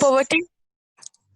Poverty.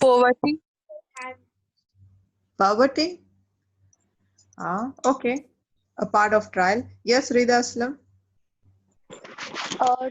Poverty. poverty. Okay, a part of trial. Yes, Rida Aslam.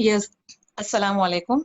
Yes. Assalamu alaikum.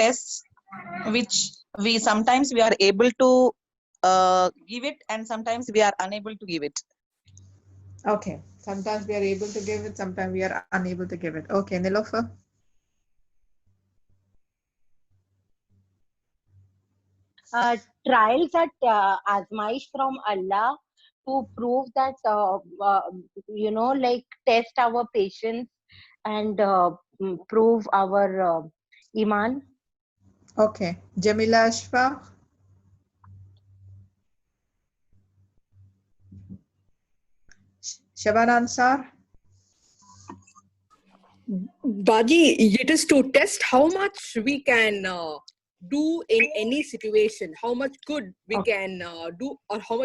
tests which we are able to give it, and sometimes we are unable to give it. Okay, sometimes we are able to give it, sometimes we are unable to give it. Okay, Nilofer. Trials are azmaish from Allah to prove that like test our patience and prove our iman. Okay, Jamila Ashfaq. Shaban Ansar. Baji, it is to test how much we can do in any situation, how much good we can do, or how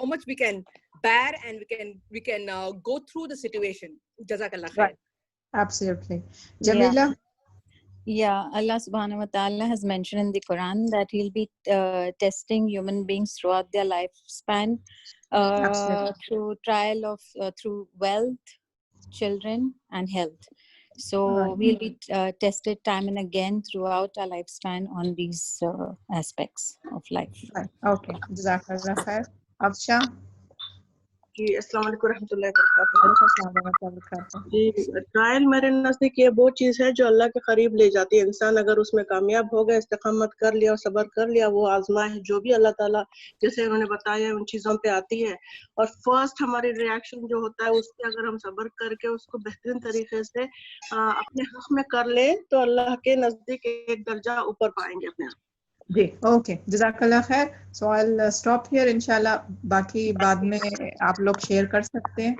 much we can bear, and we can go through the situation. Jazakallah khair. Right. Absolutely. Jamila. Yeah, Allah subhanahu wa ta'ala has mentioned in the Quran that he'll be testing human beings throughout their lifespan through trial of through wealth, children and health. So we'll be tested time and again throughout our lifespan on these aspects of life. Right. Okay. Jazakallah khair. Afsha. جی السلام علیکم ورحمۃ اللہ وبرکاتہ. جی trial میرے نزدیک یہ وہ چیز ہے جو اللہ کے قریب لے جاتی ہے. انسان اگر اس میں کامیاب ہو گیا, استقامت کر لیا اور صبر کر لیا, وہ آزمائش جو بھی اللہ تعالیٰ جیسے انہوں نے بتایا ان چیزوں پہ آتی ہے, اور فرسٹ ہماری ریئیکشن جو ہوتا ہے اس پہ اگر ہم صبر کر کے اس کو بہترین طریقے سے اپنے حق میں کر لیں تو اللہ کے نزدیک ایک درجہ اوپر پائیں گے اپنے آپ. جی اوکے, جزاک اللہ خیر. سو آئی اسٹاپ ہیئر. انشاءاللہ باقی بعد میں آپ لوگ شیئر کر سکتے ہیں.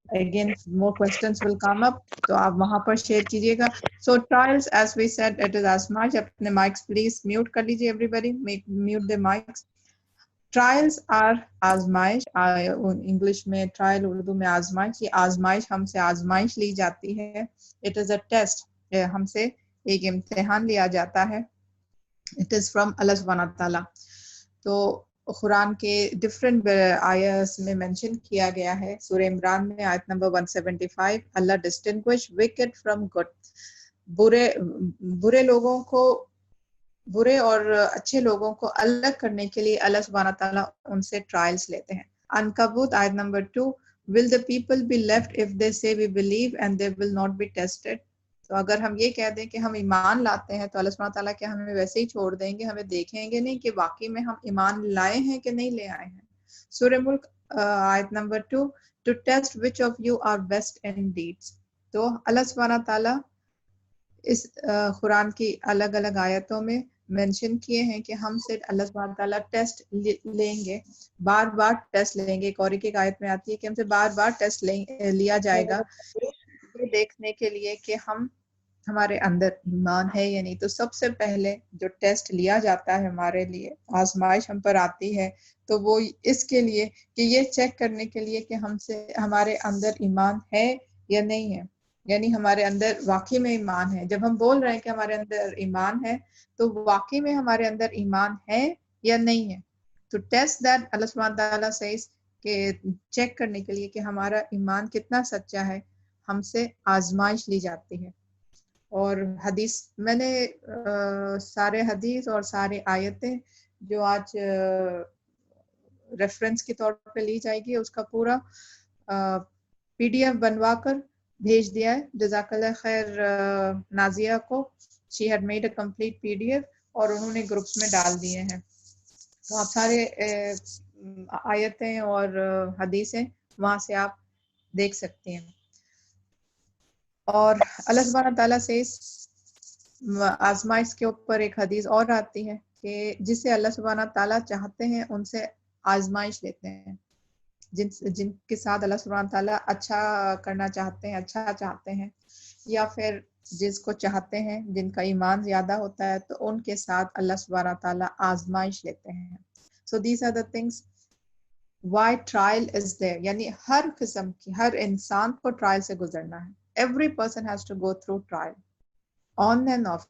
اگین مور کوسچنس ول کم اپ, تو آپ وہاں پر شیئر کیجیے گا. So trials as we said it is آزمائش. اپنے مائکس پلیز میوٹ کر لیجیے, everybody mute the mics. Trials are آزمائش, انگلش میں ٹرائل, اردو میں آزمائش. یہ آزمائش, ہم سے آزمائش لی جاتی ہے. اٹ از اے ٹیسٹ, ہم سے ایک امتحان لیا جاتا ہے. It is from Allah subhanahu wa ta'ala. تو قرآن کے ڈفرینٹ آیتس میں مینشن کیا گیا ہے. سورہ عمران میں آیت number 175, Allah distinguish wicked from good. برے لوگوں کو, برے اور اچھے لوگوں کو الگ کرنے کے لیے اللہ سبحانہ تعالیٰ ان سے ٹرائلس لیتے ہیں. عنکبوت آیت number 2, will the people be left if they say we believe and they will not be tested. تو اگر ہم یہ کہہ دیں کہ ہم ایمان لاتے ہیں تو اللہ سبحانہ تعالیٰ کیا ہمیں ویسے ہی چھوڑ دیں گے؟ ہمیں دیکھیں گے نہیں کہ واقعی میں ہم ایمان لائے ہیں کہ نہیں لے آئے ہیں. سورہ ملک آیت number 2, to test which of you are best in deeds. تو اللہ سبحانہ تعالیٰ اس قرآن کی الگ الگ آیتوں میں مینشن کیے ہیں کہ ہم سے اللہ سبحانہ تعالیٰ ٹیسٹ لیں گے, بار بار ٹیسٹ لیں گے. ایک اور ایک آیت میں آتی ہے کہ ہم سے بار بار ٹیسٹ لیا جائے گا. یہ دیکھنے کے لیے کہ ہمارے اندر ایمان ہے یا نہیں. تو سب سے پہلے جو ٹیسٹ لیا جاتا ہے ہمارے لیے, آزمائش ہم پر آتی ہے, تو وہ اس کے لیے کہ یہ چیک کرنے کے لیے کہ ہمارے اندر ایمان ہے یا نہیں ہے, یعنی ہمارے اندر واقعی میں ایمان ہے. جب ہم بول رہے ہیں کہ ہمارے اندر ایمان ہے تو واقعی میں ہمارے اندر ایمان ہے یا نہیں ہے. تو ٹیسٹ دیٹ, اللہ سبحانہ تعالیٰ سیز کہ چیک کرنے کے لیے کہ ہمارا ایمان کتنا سچا ہے, ہم سے آزمائش لی جاتی ہے. اور حدیث میں نے سارے حدیث اور سارے آیتیں جو آج ریفرنس کے طور پہ لی جائے گی اس کا پورا PDF بنوا کر بھیج دیا ہے. جزاک اللہ خیر نازیہ کو, she had made a complete PDF اور انہوں نے گروپس میں ڈال دیے ہیں. تو آپ سارے آیتیں اور حدیثیں وہاں سے آپ دیکھ سکتے ہیں. اور اللہ سبحانہ تعالیٰ سے آزمائش کے اوپر ایک حدیث اور آتی ہے کہ جسے اللہ سبحانہ تعالیٰ چاہتے ہیں ان سے آزمائش لیتے ہیں. جن کے ساتھ اللہ سبحانہ تعالیٰ اچھا کرنا چاہتے ہیں, اچھا چاہتے ہیں, یا پھر جس کو چاہتے ہیں جن کا ایمان زیادہ ہوتا ہے تو ان کے ساتھ اللہ سبحانہ تعالیٰ آزمائش لیتے ہیں. So these are the things why trial is there, یعنی ہر قسم کی, ہر انسان کو ٹرائل سے گزرنا ہے. Every person has to go through trial, on and off,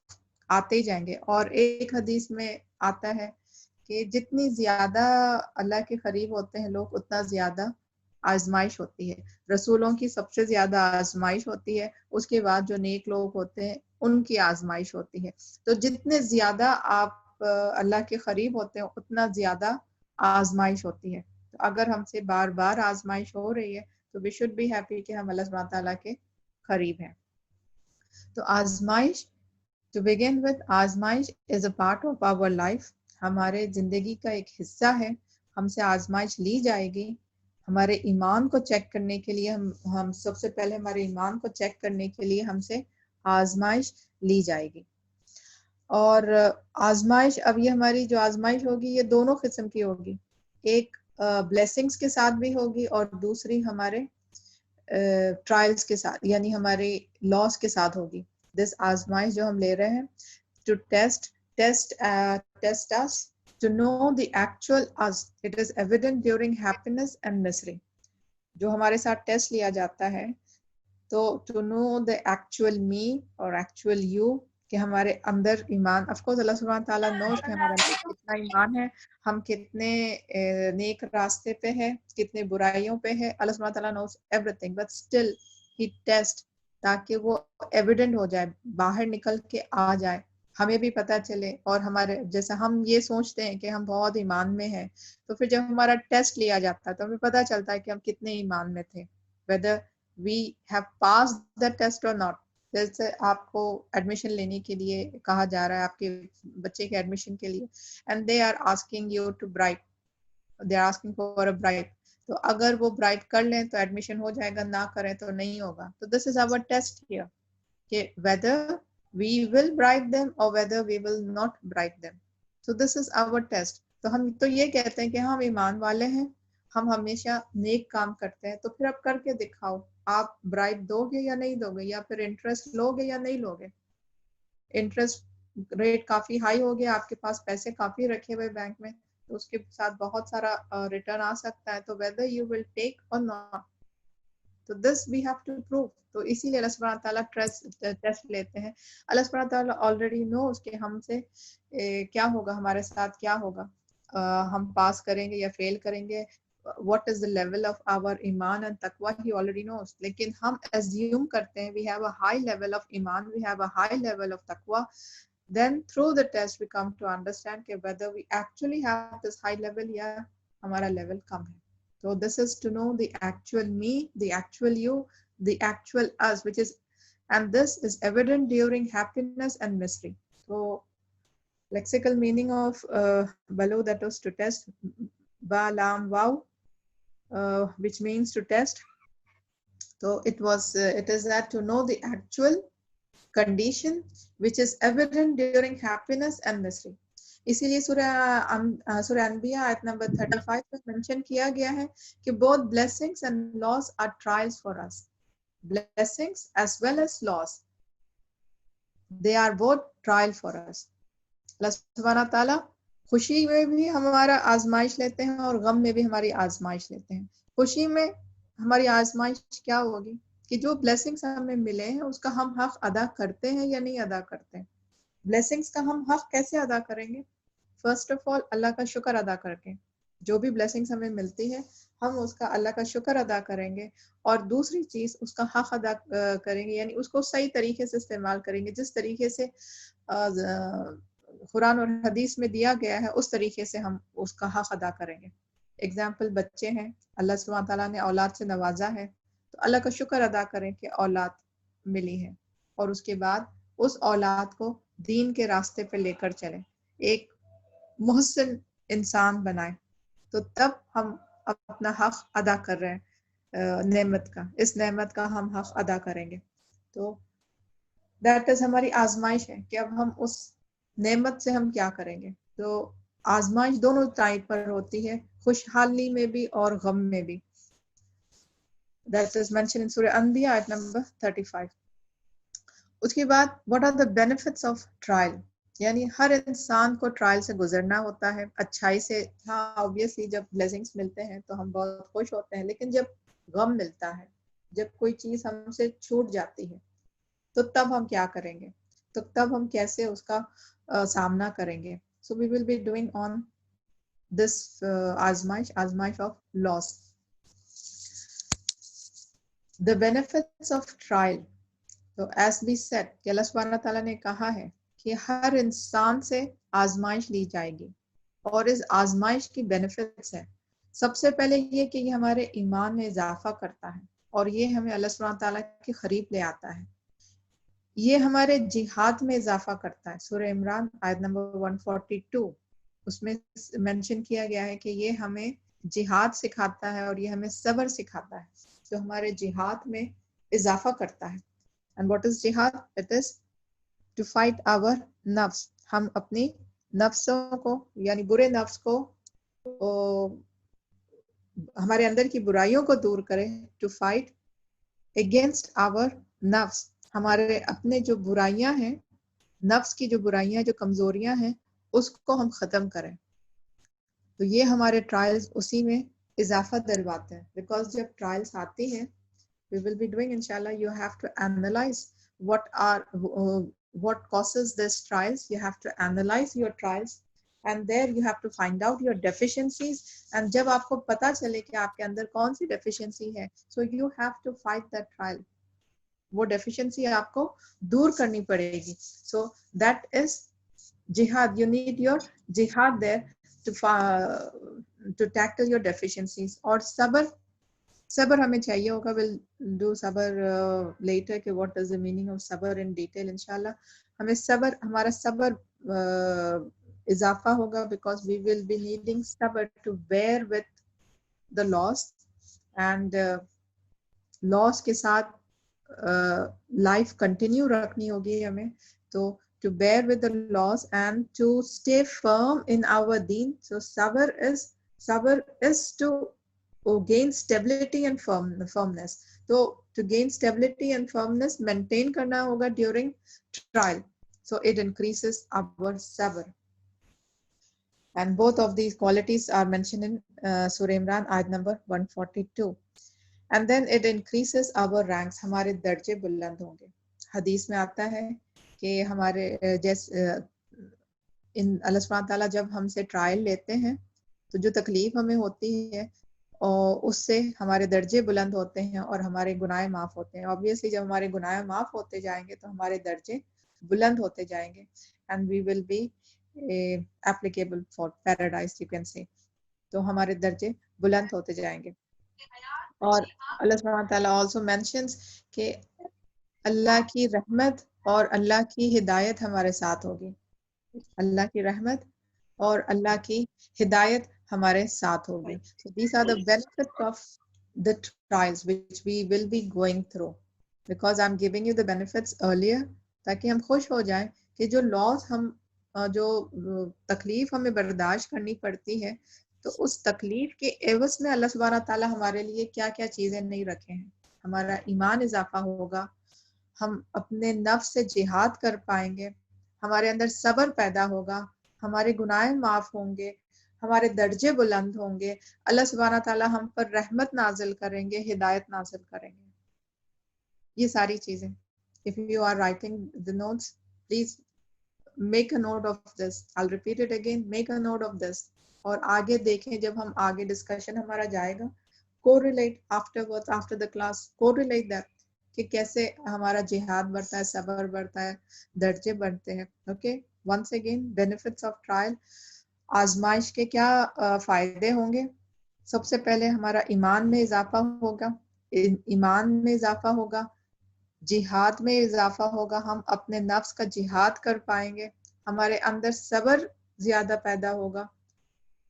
آتے ہی جائیں گے. اور ایک حدیث میں آتا ہے کہ جتنی زیادہ اللہ کے قریب ہوتے ہیں لوگ اتنا زیادہ آزمائش ہوتی ہے. رسولوں کی سب سے زیادہ آزمائش ہوتی ہے, اس کے بعد جو نیک لوگ ہوتے ہیں ان کی آزمائش ہوتی ہے. تو جتنے زیادہ آپ اللہ کے قریب ہوتے ہیں اتنا زیادہ آزمائش ہوتی ہے. تو اگر ہم سے بار بار آزمائش ہو رہی ہے تو we should be happy کہ ہم اللہ سبحانہ تعالیٰ کے قریب ہیں. تو آزمائش, to begin with, آزمائش is a part of our life, ہمارے زندگی کا ایک حصہ ہے. ہم سے آزمائش لی جائے گی. ہمارے ایمان کو چیک کرنے کے لیے ہم سب سے پہلے ہمارے ایمان کو چیک کرنے کے لیے ہم سے آزمائش لی جائے گی. اور آزمائش, اب یہ ہماری جو آزمائش ہوگی یہ دونوں قسم کی ہوگی. ایک بلیسنگز کے ساتھ بھی ہوگی اور دوسری ہمارے ٹرائلز کے ساتھ, یعنی ہمارے لاس کے ساتھ ہوگی. دس آزمائش جو ہم لے رہے ہیں to test us to know the actual us. It is evident during happiness and misery. جو ہمارے ساتھ ٹیسٹ لیا جاتا ہے تو to know the actual me or actual you, کہ ہمارے اندر ایمان, of course اللہ سبحانہ تعالیٰ knows کہ ہمارے اندر کتنا ایمان ہے, ہم کتنے نیک راستے پہ ہے, کتنے برائیوں پہ ہے. اللہ سبحانہ تعالیٰ knows everything, but still he test تاکہ وہ ایویڈنٹ ہو جائے, باہر نکل کے آ جائے, ہمیں بھی پتہ چلے. اور ہمارے جیسا ہم یہ سوچتے ہیں کہ ہم بہت ایمان میں ہیں, تو پھر جب ہمارا ٹیسٹ لیا جاتا ہے تو ہمیں پتہ چلتا ہے کہ ہم کتنے ایمان میں تھے, whether we have passed the test or not. جیسے آپ کو ایڈمیشن لینے کے لیے کہا جا رہا ہے, آپ کے بچے کے ایڈمیشن کے لیے, and they are asking you to bribe, they are asking for a bribe. تو اگر وہ برائٹ کر لیں تو ایڈمیشن ہو جائے گا, نہ کریں تو نہیں ہوگا. تو دس از our test here, کہ whether we will bribe them or whether we will not bribe them. So this is our test. تو ہم تو یہ کہتے ہیں کہ ہم ایمان والے ہیں, ہم ہمیشہ نیک کام کرتے ہیں. تو پھر اب کر کے دکھاؤ, آپ برائب دو گے یا نہیں دو گے, یا پھر انٹرسٹ لو گے یا نہیں لو گے. انٹرسٹ ریٹ کافی ہائی ہو گیا, آپ کے پاس پیسے کافی رکھے ہوئے بینک میں, تو اس کے ساتھ بہت سارا ریٹرن آ سکتا ہے. تو whether you will take or not, تو this we have to prove. تو اسی لیے اللہ سبحانہ تعالیٰ ٹیسٹ لیتے ہیں. اللہ سبحانہ تعالیٰ already knows کہ ہم سے کیا ہوگا, ہمارے ساتھ کیا ہوگا, ہم پاس کریں گے یا فیل کریں گے. what is the level of our iman and taqwa, he already knows. لیکن ہم assume کرتے ہیں we have a high level of iman, we have a high level of taqwa. Then through the test we come to understand کہ whether we actually have this high level یا ہمارا level کم ہے. So this is to know the actual me, the actual you, the actual us, which is, and this is evident during happiness and misery. So lexical meaning of balu, that was to test, ba lam waw, which means to test. So it is that to know the actual condition which is evident during happiness and misery. اسی لیے سورہ انبیاء آیت number 35 میں mention کیا گیا ہے کہ both blessings and loss are trials for us. blessings as well as loss, they are both trial for us. اللہ سبحانہ تعالیٰ خوشی میں بھی ہمارا آزمائش لیتے ہیں اور غم میں بھی ہماری آزمائش لیتے ہیں. خوشی میں ہماری آزمائش کیا ہوگی کہ جو بلیسنگز ہمیں ملے ہیں اس کا ہم حق ادا کرتے ہیں یا نہیں ادا کرتے ہیں. بلیسنگز کا ہم حق کیسے ادا کریں گے؟ فرسٹ آف آل اللہ کا شکر ادا کر کے. جو بھی بلیسنگز ہمیں ملتی ہے ہم اس کا اللہ کا شکر ادا کریں گے, اور دوسری چیز اس کا حق ادا کریں گے, یعنی اس کو صحیح طریقے سے استعمال کریں گے, جس طریقے سے قرآن اور حدیث میں دیا گیا ہے اس طریقے سے ہم اس کا حق ادا کریں گے. اگزامپل بچے ہیں, اللہ سبحانہ تعالیٰ نے اولاد سے نوازا ہے تو اللہ کا شکر ادا کریں کہ اولاد ملی ہے, اور اس کے بعد اس اولاد کو دین کے راستے پہ لے کر چلیں, ایک محسن انسان بنائیں, تو تب ہم اپنا حق ادا کر رہے ہیں نعمت کا, اس نعمت کا ہم حق ادا کریں گے. تو دیٹ از ہماری آزمائش ہے کہ اب ہم اس نعمت سے ہم کیا کریں گے. تو آزمائش دونوں ٹائپ پر ہوتی ہے, خوشحالی میں بھی اور غم میں بھی. That is mentioned in Surah Anbiya ayat number 35. اس کے بعد what are the benefits of trial, یعنی ہر انسان کو ٹرائل سے گزرنا ہوتا ہے اچھائی سے. ہاں obviously جب blessings ملتے ہیں تو ہم بہت خوش ہوتے ہیں, لیکن جب غم ملتا ہے, جب کوئی چیز ہم سے چھوٹ جاتی ہے, تو تب ہم کیا کریں گے, تو تب ہم کیسے اس کا سامنا کریں گے. So we will be doing on this آزمائش of loss. The benefits of trial. So as we said کہ اللہ سبحانہ تعالیٰ نے کہا ہے کہ ہر انسان سے آزمائش لی جائے گی, اور اس آزمائش کی بینیفٹس ہیں. سب سے پہلے یہ کہ یہ ہمارے ایمان میں اضافہ کرتا ہے, اور یہ ہمیں اللہ سبحانہ تعالیٰ کے قریب لے آتا ہے. یہ ہمارے جہاد میں اضافہ کرتا ہے. سورہ عمران آیت نمبر 142 اس میں مینشن کیا گیا ہے کہ یہ ہمیں جہاد سکھاتا ہے اور یہ ہمیں صبر سکھاتا ہے, جو ہمارے جہاد میں اضافہ کرتا ہے. And what is jihad? It is to fight our nafs. ہم اپنی نفسوں کو یعنی برے نفس کو ہمارے اندر کی برائیوں کو دور کریں. To fight against our nafs. ہمارے اپنے جو برائیاں ہیں, نفس کی جو برائیاں, جو کمزوریاں ہیں, اس کو ہم ختم کریں. تو یہ ہمارے ٹرائلز اسی میں اضافہ دلواتے ہیں. بیکاز جب ٹرائلز آتی ہیں, we will be doing inshallah, you have to analyze what causes this trials. You have to analyze your trials, and there you have to find out your deficiencies. And جب آپ کو پتا چلے کہ آپ کے اندر کون سی deficiency ہے, so you have to fight that trial. وہ deficiency آپ کو دور کرنی پڑے گی. So that is jihad. You need your jihad there to tackle your deficiencies. اور صبر ہمیں چاہیے ہوگا. ول ڈو صبر لیٹر کہ what is the meaning of صبر in detail انشاءاللہ. ہمیں صبر, ہمارا صبر اضافہ ہوگا, because we will be needing صبر to bear with the loss, and loss کے ساتھ life continue رکھنی ہوگی ہمیں. تو to bear with the loss and to stay firm in our deen. So sabr is to gain stability and firmness. So to gain stability and firmness maintain کرنا ہوگا during trial. So it increases our sabr. And both of these qualities are mentioned in Surah Imran ayat number 142. And then it increases our ranks. ہمارے درجے بلند ہوں گے. حدیث میں آتا ہے کہ ہمارے جیسے اللہ سبحانہ تعالیٰ جب ہم سے ٹرائل لیتے ہیں تو جو تکلیف ہمیں ہوتی ہے اور اس سے ہمارے درجے بلند ہوتے ہیں اور ہمارے گناہ معاف ہوتے ہیں. obviously جب ہمارے گناہ معاف ہوتے جائیں گے تو ہمارے درجے بلند ہوتے جائیں گے, and we will be applicable for paradise, you can say. تو ہمارے درجے بلند ہوتے جائیں گے. اور اللہ سبحانہ تعالیٰ also mentions کہ اللہ کی رحمت اور اللہ کی ہدایت ہمارے ساتھ ہوگی. اللہ کی رحمت اور اللہ کی ہدایت ہمارے ساتھ ہوگی. So these are the benefits of the trials which we will be going through. Because I'm giving you the benefits earlier تاکہ ہم خوش ہو جائیں کہ جو لاس ہم جو تکلیف ہمیں برداشت کرنی پڑتی ہے, تو اس تکلیف کے عوض میں اللہ سبحانہ تعالیٰ ہمارے لیے کیا کیا چیزیں نہیں رکھے ہیں. ہمارا ایمان اضافہ ہوگا, ہم اپنے نفس سے جہاد کر پائیں گے, ہمارے اندر صبر پیدا ہوگا, ہمارے گناہ معاف ہوں گے, ہمارے درجے بلند ہوں گے, اللہ سبحانہ تعالیٰ ہم پر رحمت نازل کریں گے, ہدایت نازل کریں گے. یہ ساری چیزیں. If you are writing the notes, please make a note of this. I'll repeat it again. Make a note of this. اور آگے دیکھیں جب ہم آگے ڈسکشن ہمارا جائے گا, correlate afterwards, after the class, correlate that کہ کیسے ہمارا جہاد بڑھتا ہے, صبر بڑھتا ہے, درجے بڑھتے ہیں. Okay, once again, benefits of trial. آزمائش کے کیا فائدے ہوں گے؟ سب سے پہلے ہمارا ایمان میں اضافہ ہوگا, ایمان میں اضافہ ہوگا, جہاد میں اضافہ ہوگا, ہم اپنے نفس کا جہاد کر پائیں گے, ہمارے اندر صبر زیادہ پیدا ہوگا,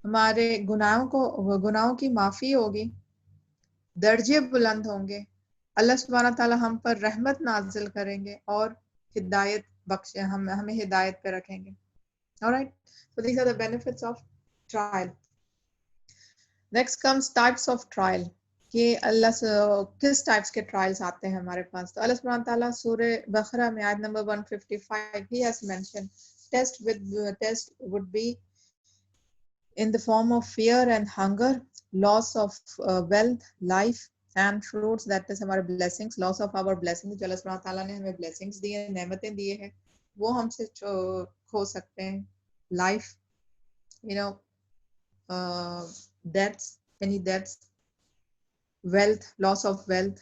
ہمارے گناہوں کی معافی ہوگی, درجے بلند ہوں گے, اللہ سبحانہ تعالیٰ ہم پر رحمت نازل کریں گے اور ہدایت بخشے, ہمیں ہدایت پہ رکھیں گے. Alright, so these are the benefits of trial. Next comes types of trial. کہ اللہ سے کس ٹائپس کے ٹرائلز آتے ہیں ہمارے پاس. تو اللہ سبحانہ تعالیٰ سورہ بقرہ میں آیت number 155 he has mentioned test would be in the form of fear and hunger, loss of wealth, life and fruits, that is ہمارے blessings, loss of our blessings, جو اللہ سبحانہ تعالیٰ نے ہمیں blessings دی ہیں, نعمتیں دیے ہیں, وہ ہم سے کھو سکتے ہیں. life, you know, debts, any debts, wealth, loss of wealth,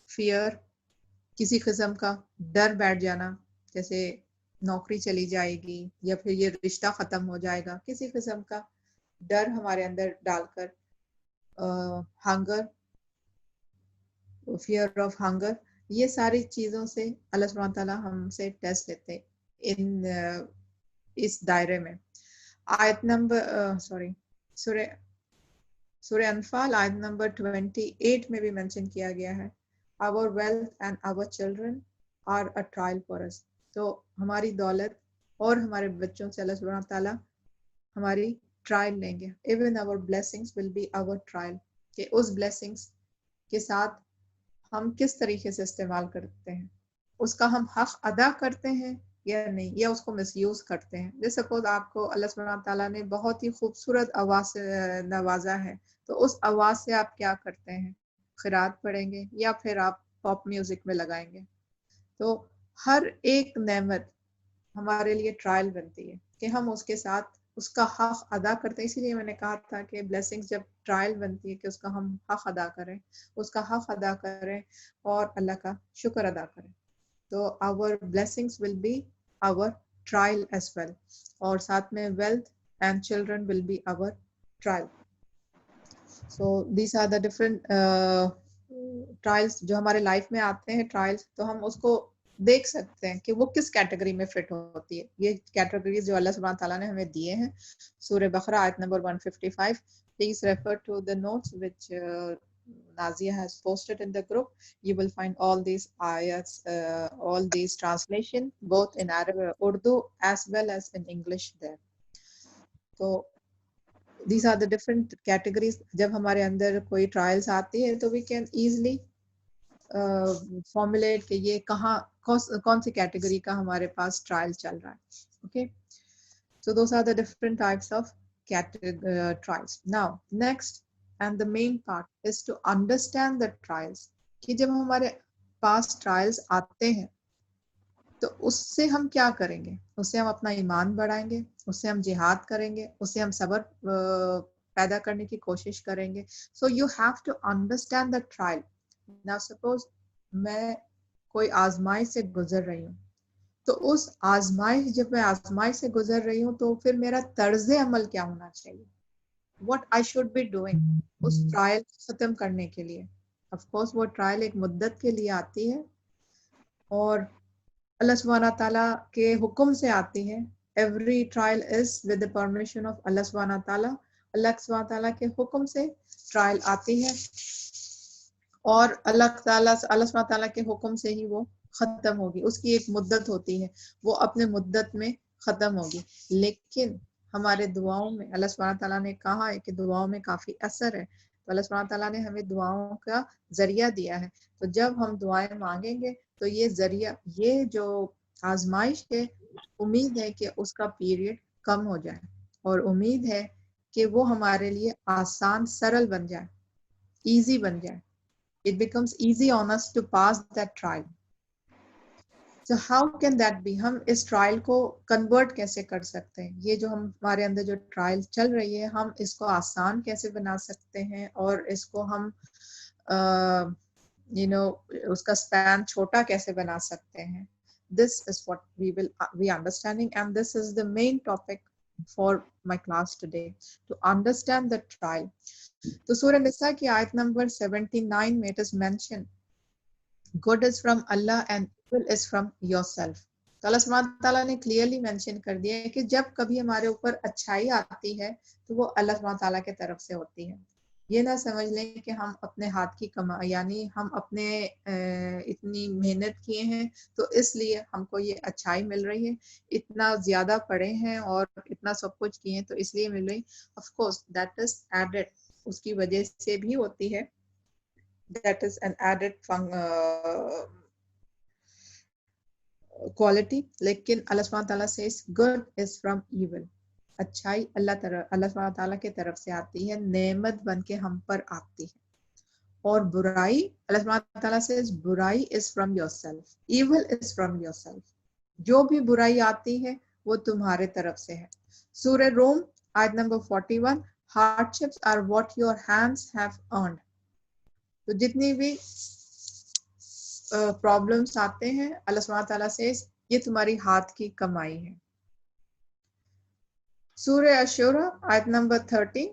fear, کسی قسم کا ڈر بیٹھ جانا, جیسے نوکری چلی جائے گی یا پھر یہ رشتہ ختم ہو جائے گا, کسی قسم کا ڈر ہمارے اندر ڈال کر, ہنگر, فیئر آف ہنگر, یہ ساری چیزوں سے اللہ سبحانہ تعالیٰ ہم سے ٹیسٹ لیتے ان اس دائرے میں. آیت نمبر سورہ انفال آیت نمبر 28 میں بھی منشن کیا گیا ہے, our wealth and our children are a trial for us. تو ہماری دولت اور ہمارے بچوں سے اللہ سبحانہ تعالیٰ ہماری ٹرائل لیں گے. even our blessings will be our trial, کہ اس blessings کے ساتھ ہم کس طریقے سے استعمال کرتے ہیں, اس کا ہم حق ادا کرتے ہیں یا نہیں, یا اس کو مس یوز کرتے ہیں. جیسے سپوز آپ کو اللہ سبحانہ تعالیٰ نے بہت ہی خوبصورت آواز سے نوازا ہے, تو اس آواز سے آپ کیا کرتے ہیں, قرات پڑھیں گے یا پھر آپ پاپ میوزک میں لگائیں گے. تو ہر ایک نعمت ہمارے لیے ٹرائل بنتی ہے کہ ہم اس کے ساتھ اس کا حق ادا کرتے ہیں. اسی لیے میں نے کہا تھا کہ بلیسنگز جب ٹرائل بنتی ہے کہ اس کا ہم حق ادا کریں, اس کا حق ادا کریں اور اللہ کا شکر ادا کریں. تو our blessings will be our trial as well. اور ساتھ میں wealth and children will be our trial. So these are the different trials جو ہمارے لائف میں آتے ہیں ٹرائلز. تو ہم اس کو دیکھ سکتے ہیں کہ وہ کس کیٹیگری میں فٹ ہوتی ہے. یہ کیٹیگریز جو اللہ سبحانہ تعالیٰ نے ہمیں دیے ہیں سورہ بقرہ آیت number 155. Please refer to the notes which Nazia has posted in the group. You will find all these ayats, all these translation both in Arabic, Urdu as well as in English there. So these are the different categories. جب ہمارے اندر کوئی trials آتی ہے تو we can easily formulate کہ یہ کون سی category کا ہمارے پاس ٹرائل چل رہا ہے. Okay, so those are the different types of trials. Now next and the main part is to understand the trials. کہ جب ہمارے پاس ٹرائلز آتے ہیں تو اس سے ہم کیا کریں گے, اس سے ہم اپنا ایمان بڑھائیں گے, اس سے ہم جہاد کریں گے, اس سے ہم صبر پیدا کرنے کی کوشش کریں گے. So you have to understand the trial. Now suppose میں کوئی آزمائش سے گزر رہی ہوں, تو اس جب میں آزمائش سے گزر رہی ہوں تو پھر میرا طرز عمل کیا ہونا چاہیے, what I should be doing اس ٹرائل ختم کرنے کے لیے. Of course وہ ٹرائل ایک مدت کے لیے آتی ہے اور اللہ سبحانہ تعالیٰ کے حکم سے آتی ہے. Every trial is with the permission of اللہ سبحانہ تعالیٰ. اللہ سبحانہ تعالیٰ کے حکم سے ٹرائل آتی ہے اور اللہ سبحانہ تعالیٰ کے حکم سے ہی وہ ختم ہوگی. اس کی ایک مدت ہوتی ہے, وہ اپنے مدت میں ختم ہوگی. لیکن ہمارے دعاؤں میں اللہ سبحانہ تعالیٰ نے کہا ہے کہ دعاؤں میں کافی اثر ہے. تو اللہ سبحانہ تعالیٰ نے ہمیں دعاؤں کا ذریعہ دیا ہے. تو جب ہم دعائیں مانگیں گے تو یہ ذریعہ، یہ جو آزمائش ہے، امید ہے کہ اس کا پیریڈ کم ہو جائے اور امید ہے کہ وہ ہمارے لیے آسان، سرل بن جائے، ایزی بن جائے. It becomes easy on us to pass that trial. So how can that be? ہم اس ٹرائل کو کنورٹ کیسے کر سکتے ہیں؟ یہ جو ہمارے اندر جو ٹرائل چل رہی ہے، ہم اس کو آسان کیسے بنا سکتے ہیں اور اس کو ہم اس کا سپین چھوٹا کیسے بنا سکتے ہیں. This is what we will be understanding, and this is the main topic for my class today, to understand the trial. تو سورہ نساء کی آیت نمبر 79 میں it is mentioned, good is from Allah and evil is from yourself. تو اللہ سبحانہ تعالیٰ نے کلیئرلی مینشن کر دیا ہے کہ جب کبھی ہمارے اوپر اچھائی آتی ہے تو وہ اللہ سبحانہ تعالیٰ کی طرف سے ہوتی ہے. یہ نہ سمجھ لیں کہ ہم اپنے ہاتھ کی کمائی، یعنی ہم اپنے اتنی محنت کیے ہیں تو اس لیے ہم کو یہ اچھائی مل رہی ہے، اتنا زیادہ پڑھے ہیں اور اتنا سب کچھ کیے ہیں تو اس لیے مل رہی. Of course that is added, اس کی وجہ سے بھی ہوتی ہے، that is an added quality. لیکن اللہ سبحانہ تعالیٰ says good is from evil. اچھائی اللہ سبحانہ تعالیٰ کی طرف سے آتی ہے، نعمت بن کے ہم پر آتی ہے. اور برائی، اللہ سبحانہ تعالیٰ says برائی is from yourself, evil is from yourself. جو بھی برائی آتی ہے وہ تمہارے طرف سے ہے. سورہ روم آیت number 41, hardships are what your hands have earned. تو جتنی بھی پرابلمس آتے ہیں اللہ سبحانہ تعالیٰ سے یہ تمہاری ہاتھ کی کمائی ہے. سورہ اشورا آیت number 30,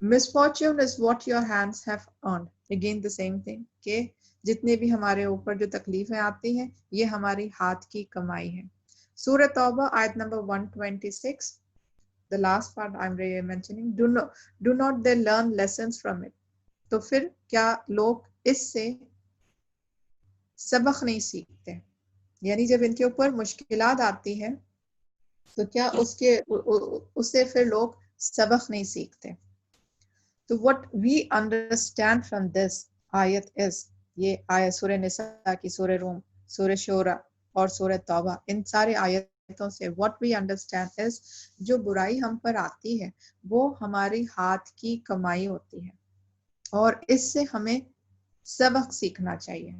misfortune is what your hands have earned. Again the same thing, کہ جتنے بھی ہمارے اوپر جو تکلیفیں آتی ہیں یہ ہماری ہاتھ کی کمائی ہے. سورہ توبہ آیت number 126, the last part I'm mentioning, do not they learn lessons from it. تو پھر کیا لوگ اس سے سبق نہیں سیکھتے؟ یعنی جب ان کے اوپر مشکلات آتی ہے تو کیا اس سے پھر لوگ سبق نہیں سیکھتے؟ تو what we understand from this آیت is، یہ آیت سورہ نساء کی، سورہ روم، سورہ شورا اور سورہ توبہ، ان سارے آیتوں سے what we understand is جو برائی ہم پر آتی ہے وہ ہماری ہاتھ کی کمائی ہوتی ہے اور اس سے ہمیں سبق سیکھنا چاہیے.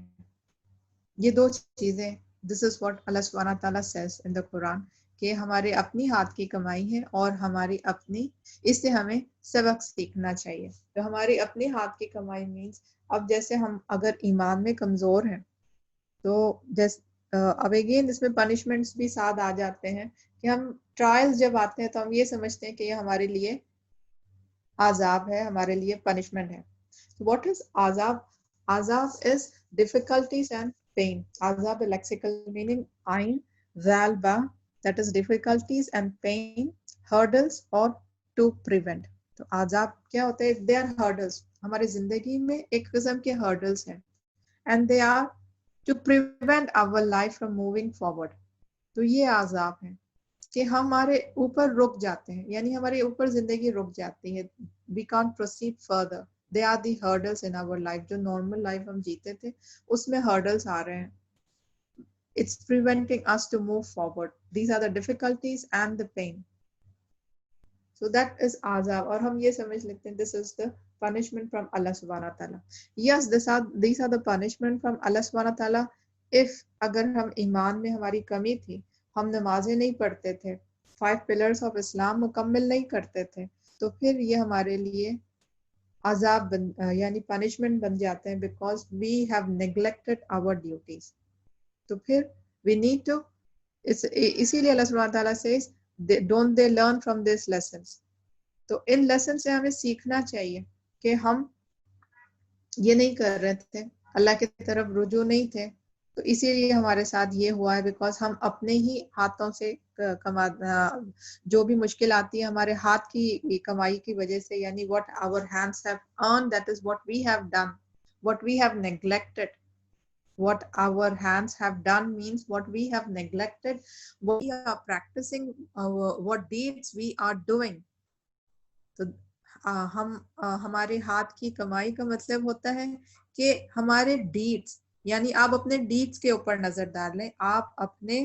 یہ دو چیزیں، this is what اللہ سبحانہ تعالیٰ says in the Quran، کہ ہمارے اپنی ہاتھ کی کمائی ہے اور ہماری اپنی، اس سے ہمیں سبق سیکھنا چاہیے. تو ہماری اپنی ہاتھ کی کمائی مینس، اب جیسے ہم اگر ایمان میں کمزور ہیں تو اب اگین اس میں پنشمنٹس بھی ساتھ آ جاتے ہیں کہ ہم ٹرائلز جب آتے ہیں تو ہم یہ سمجھتے ہیں کہ یہ ہمارے لیے عذاب ہے، ہمارے لیے پنشمنٹ ہے. What is عذاب؟ عذاب is difficulties and pain. عذاب lexical meaning عین ذال با، that is difficulties and pain, hurdles or to prevent. تو عذاب کیا ہوتا ہے؟ they are hurdles. ہماری زندگی میں ایک قسم کے hurdles ہیں and they are to prevent our life from moving forward. تو یہ عذاب ہیں کہ ہمارے اوپر رک جاتے ہیں، یعنی ہمارے اوپر زندگی رک جاتی ہے. we can't proceed further. They are the hurdles in our life. جو normal life ہم جیتے تھے اس میں hurdles آ رہے ہیں. It's preventing us to move forward. These are the difficulties and the pain. So that is azab. اور ہم یہ سمجھ لیتے ہیں this is the punishment from Allah subhanahu wa ta'ala. Yes, these are the punishment from Allah subhanahu wa ta'ala. If اگر ہم ایمان میں ہماری کمی تھی، ہم نمازیں نہیں پڑھتے تھے، 5 pillars of Islam مکمل نہیں کرتے تھے، تو پھر یہ ہمارے لیے عذاب یعنی پنشمنٹ بن جاتے ہیں because we have neglected our duties. تو پھر we need to، اسی لیے اللہ سبحانہ تعالیٰ says don't they learn from these lessons. تو ان لیسن سے ہمیں سیکھنا چاہیے کہ ہم یہ نہیں کر رہے تھے، اللہ کی طرف رجوع نہیں تھے، تو اسی لیے ہمارے ساتھ یہ ہوا ہے بیکاز ہم اپنے ہی ہاتھوں سے جو بھی مشکل آتی ہے ہمارے ہاتھ کی کمائی کی وجہ سے، یعنی what our hands have earned, that is what we have done, what we have neglected. What our hands have done means what we have neglected, what we are practicing, what deeds we are doing. تو ہمارے ہاتھ کی کمائی کا مطلب ہوتا ہے کہ ہمارے ڈیڈس، یعنی آپ اپنے ڈیڈس کے اوپر نظر ڈالیں، آپ اپنے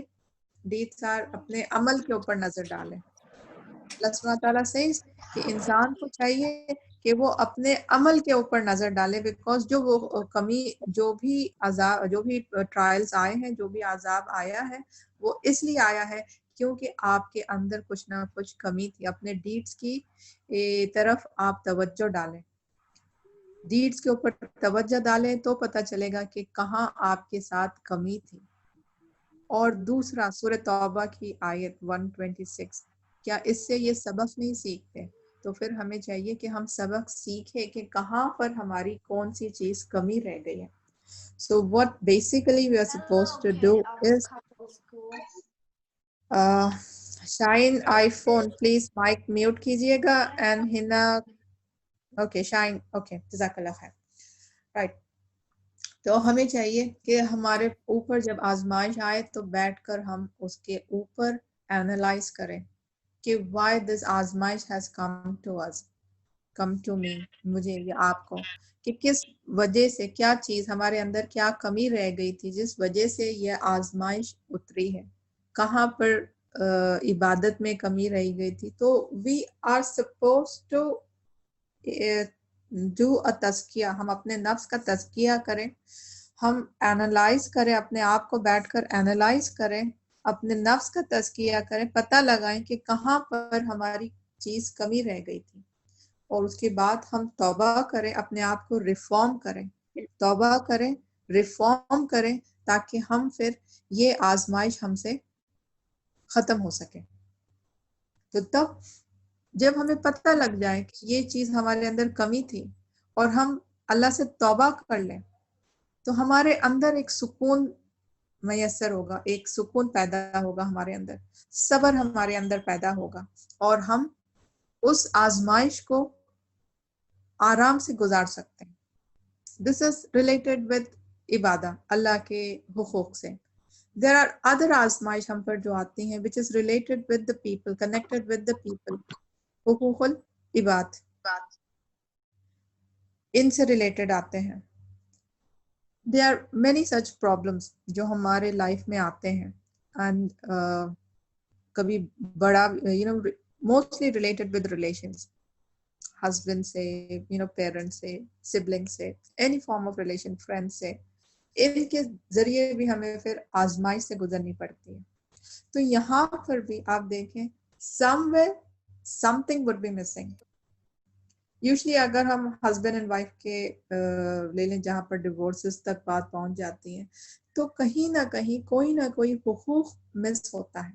ڈیڈس اپنے عمل کے اوپر نظر ڈالیں. اللہ سبحانہ تعالیٰ سے کہ انسان کو چاہیے کہ وہ اپنے عمل کے اوپر نظر ڈالے، بیکاز جو وہ کمی، جو بھی ٹرائلز آئے ہیں، جو بھی عذاب آیا ہے، وہ اس لیے آیا ہے کیونکہ آپ کے اندر کچھ نہ کچھ کمی تھی. اپنے ڈیڈس کی طرف آپ توجہ ڈالیں، ڈیڈس کے اوپر توجہ ڈالیں تو پتہ چلے گا کہ کہاں آپ کے ساتھ کمی تھی. اور دوسرا سورہ توبہ کی آیت 126، کیا اس سے یہ سبق نہیں سیکھتے؟ تو پھر ہمیں چاہیے کہ ہم سبق سیکھیں کہ کہاں پر ہماری کون سی چیز کمی رہ گئی ہے. So what basically we are supposed to do is Shine iPhone please mic mute کیجئے گا and Hina okay Shine okay جزاک اللہ خیر. right تو ہمیں چاہیے کہ ہمارے اوپر جب آزمائش آئے تو بیٹھ کر ہم اس کے اوپر اینالائز کریں کہ why this آزمائش has come to us, come to me، مجھے یا آپ کو، کہ کس وجہ سے، کیا چیز ہمارے اندر، کیا کمی رہ گئی تھی جس وجہ سے یہ آزمائش اتری ہے، کہاں پر عبادت میں کمی رہ گئی تھی. تو we are supposed to do a تزکیہ، ہم اپنے نفس کا تزکیہ کریں، ہم اینالائز کریں، اپنے آپ کو بیٹھ کر اینالائز کریں، اپنے نفس کا تزکیہ کریں، پتہ لگائیں کہ کہاں پر ہماری چیز کمی رہ گئی تھی، اور اس کے بعد ہم توبہ کریں، اپنے آپ کو ریفارم کریں، توبہ کریں، ریفارم کریں، تاکہ ہم پھر یہ آزمائش ہم سے ختم ہو سکے. تو تب جب ہمیں پتہ لگ جائے کہ یہ چیز ہمارے اندر کمی تھی اور ہم اللہ سے توبہ کر لیں، تو ہمارے اندر ایک سکون میسر ہوگا، ایک سکون پیدا ہوگا ہمارے اندر، صبر ہمارے اندر پیدا ہوگا، اور ہم اس آزمائش کو آرام سے گزار سکتے ہیں. This is related with Ubadah, اللہ کے حقوق سے. There are other آزمائش ہم پر جو آتی ہیں which is related with the people, connected with the people. حقوق العباد ان سے ریلیٹڈ آتے ہیں. There are many such problems جو ہمارے لائف میں آتے ہیں، and کبھی بڑا mostly related with relations، husband سے، parents سے، siblings سے، any form of relation، friends سے، ان کے ذریعے بھی ہمیں پھر آزمائش سے گزرنی پڑتی ہے. تو یہاں پر بھی آپ دیکھیں somewhere something would be missing. Usually اگر ہم ہسبینڈ اینڈ وائف کے لے لیں جہاں پر ڈیورسز تک بات پہنچ جاتی ہے، تو کہیں نہ کہیں کوئی نہ کوئی حقوق مس ہوتا ہے.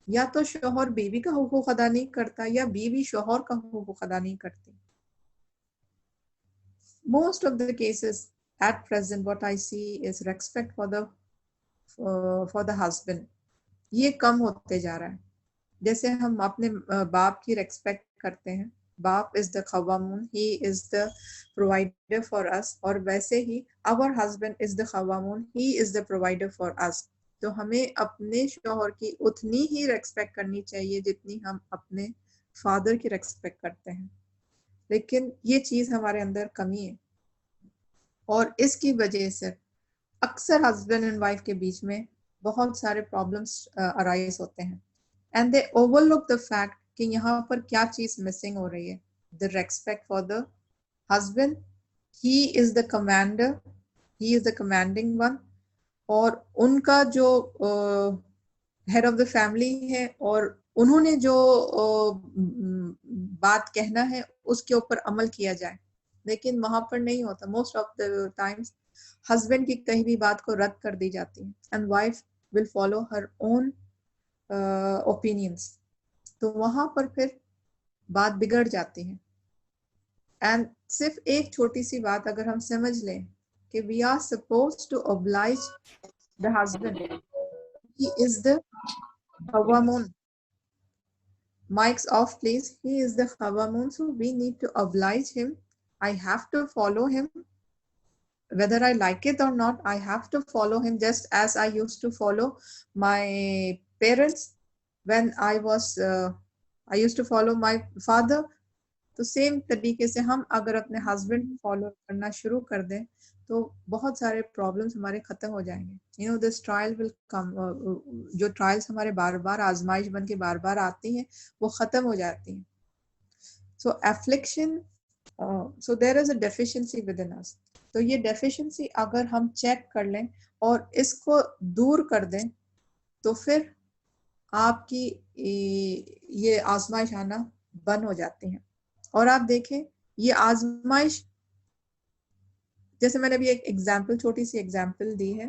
یا تو شوہر بیوی کا حقوق ادا نہیں کرتا، یا بیوی شوہر کا حقوق ادا نہیں کرتی. Most of the cases at present what I see is respect for the husband یہ کم ہوتے جا رہا ہے. جیسے ہم اپنے باپ کی ریسپیکٹ کرتے ہیں، باپ از دا قوامون، ہی از دا پرووائڈر فار اس، اور ویسے ہی our husband is the قوامون، he is the provider for us. تو ہمیں اپنے شوہر کی اتنی ہی ریسپیکٹ کرنی چاہیے جتنی ہم اپنے فادر کی ریسپیکٹ کرتے ہیں. لیکن یہ چیز ہمارے اندر کمی ہے، اور اس کی وجہ سے اکثر ہسبینڈ اینڈ وائف کے بیچ میں بہت سارے پرابلمس ارائز ہوتے ہیں. And they overlook the fact کہ یہاں پر کیا چیز مسنگ ہو رہی ہے. The respect for the husband, he is the commander, he is the commanding one, اور ان کا جو ہیڈ آف دا فیملی ہے، اور انہوں نے جو بات کہنا ہے اس کے اوپر عمل کیا جائے. لیکن وہاں پر نہیں ہوتا. Most of the Times husband کی کہیں بھی بات کو رد کر دی جاتی ہے، and wife will follow Hare own opinions. تو وہاں پر پھر بات بگڑ جاتی ہے. اینڈ صرف ایک چھوٹی سی بات اگر ہم سمجھ لیں کہ we are supposed to oblige the husband, he is the قوامون. Mics off please. He is the قوامون, so we need to oblige him. I have to follow him whether I like it or not. I have to follow him just as I used to follow my parents when I used to follow my father تو same طریقے سے ہم اگر اپنے husband follow کرنا شروع کر دیں تو بہت سارے پرابلمس ہمارے ختم ہو جائیں گے. دس ٹرائل ول کم. جو ٹرائلس ہمارے بار بار آزمائش بن کے بار بار آتی ہیں وہ ختم ہو جاتی ہیں. So affliction, so there is a deficiency within us. تو یہ ڈیفیشنسی اگر ہم چیک کر لیں اور اس کو دور کر دیں تو پھر آپ کی یہ آزمائش آنا بند ہو جاتی ہیں. اور آپ دیکھیں یہ آزمائش, جیسے میں نے ابھی ایک ایگزامپل, چھوٹی سی ایگزامپل دی ہے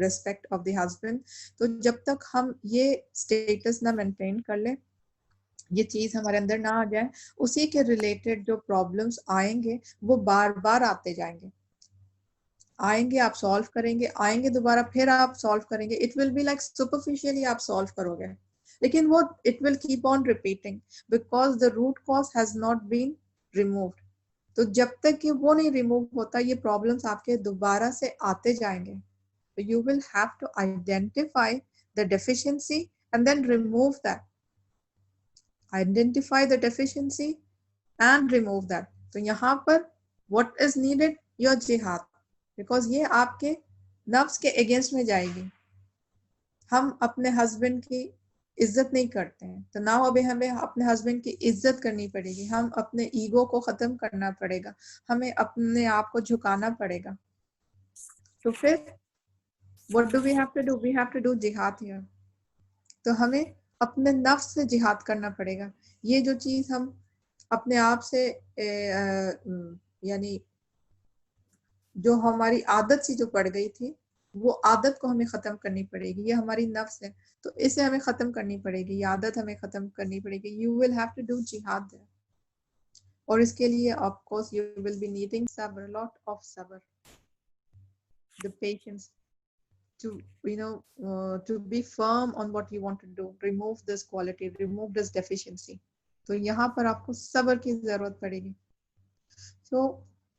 ریسپیکٹ آف دی ہسبینڈ, تو جب تک ہم یہ اسٹیٹس نہ مینٹین کر لیں, یہ چیز ہمارے اندر نہ آ جائے, اسی کے ریلیٹڈ جو پرابلمس آئیں گے وہ بار بار آتے جائیں گے. آئیں گے, آپ سالو کریں گے, آئیں گے دوبارہ, پھر آپ سالو کریں گے. It will be like superficially آپ سالو کرو گے, لیکن وہ it will keep on repeating because the root cause has not been removed. تو جب تک کہ وہ نہیں ریموو ہوتا یہ پرابلمس آپ کے دوبارہ سے آتے جائیں گے. You will have to identify the deficiency and then remove that. Identify the deficiency and remove that. تو یہاں پر what is needed, your جہاد, بیکاز یہ آپ کے نفس کے اگینسٹ میں جائے گی. ہم اپنے ہسبینڈ کی عزت نہیں کرتے ہیں تو ناؤ ابھی ہمیں اپنے ہسبینڈ کی عزت کرنی پڑے گی. ہم اپنے ایگو کو ختم کرنا پڑے گا, ہمیں اپنے آپ کو جھکانا پڑے گا. تو پھر what do we have to do? We have to do جہاد here. تو ہمیں اپنے نفس سے جہاد کرنا پڑے گا. یہ جو چیز ہم اپنے آپ سے یعنی جو ہماری عادت سی جو پڑ گئی تھی وہ عادت کو ہمیں ختم کرنی پڑے گی. یہ ہماری نفس ہے تو اسے ہمیں ختم کرنی پڑے گی, یہ عادت ہمیں ختم کرنی پڑے گی. You will have to do jihad there. اور اس کے لیے of course you will be needing sabr, a lot of sabr, the patience to to be firm on what you want to do, remove this quality, remove this deficiency. تو یہاں پر آپ کو صبر کی ضرورت پڑے گی. So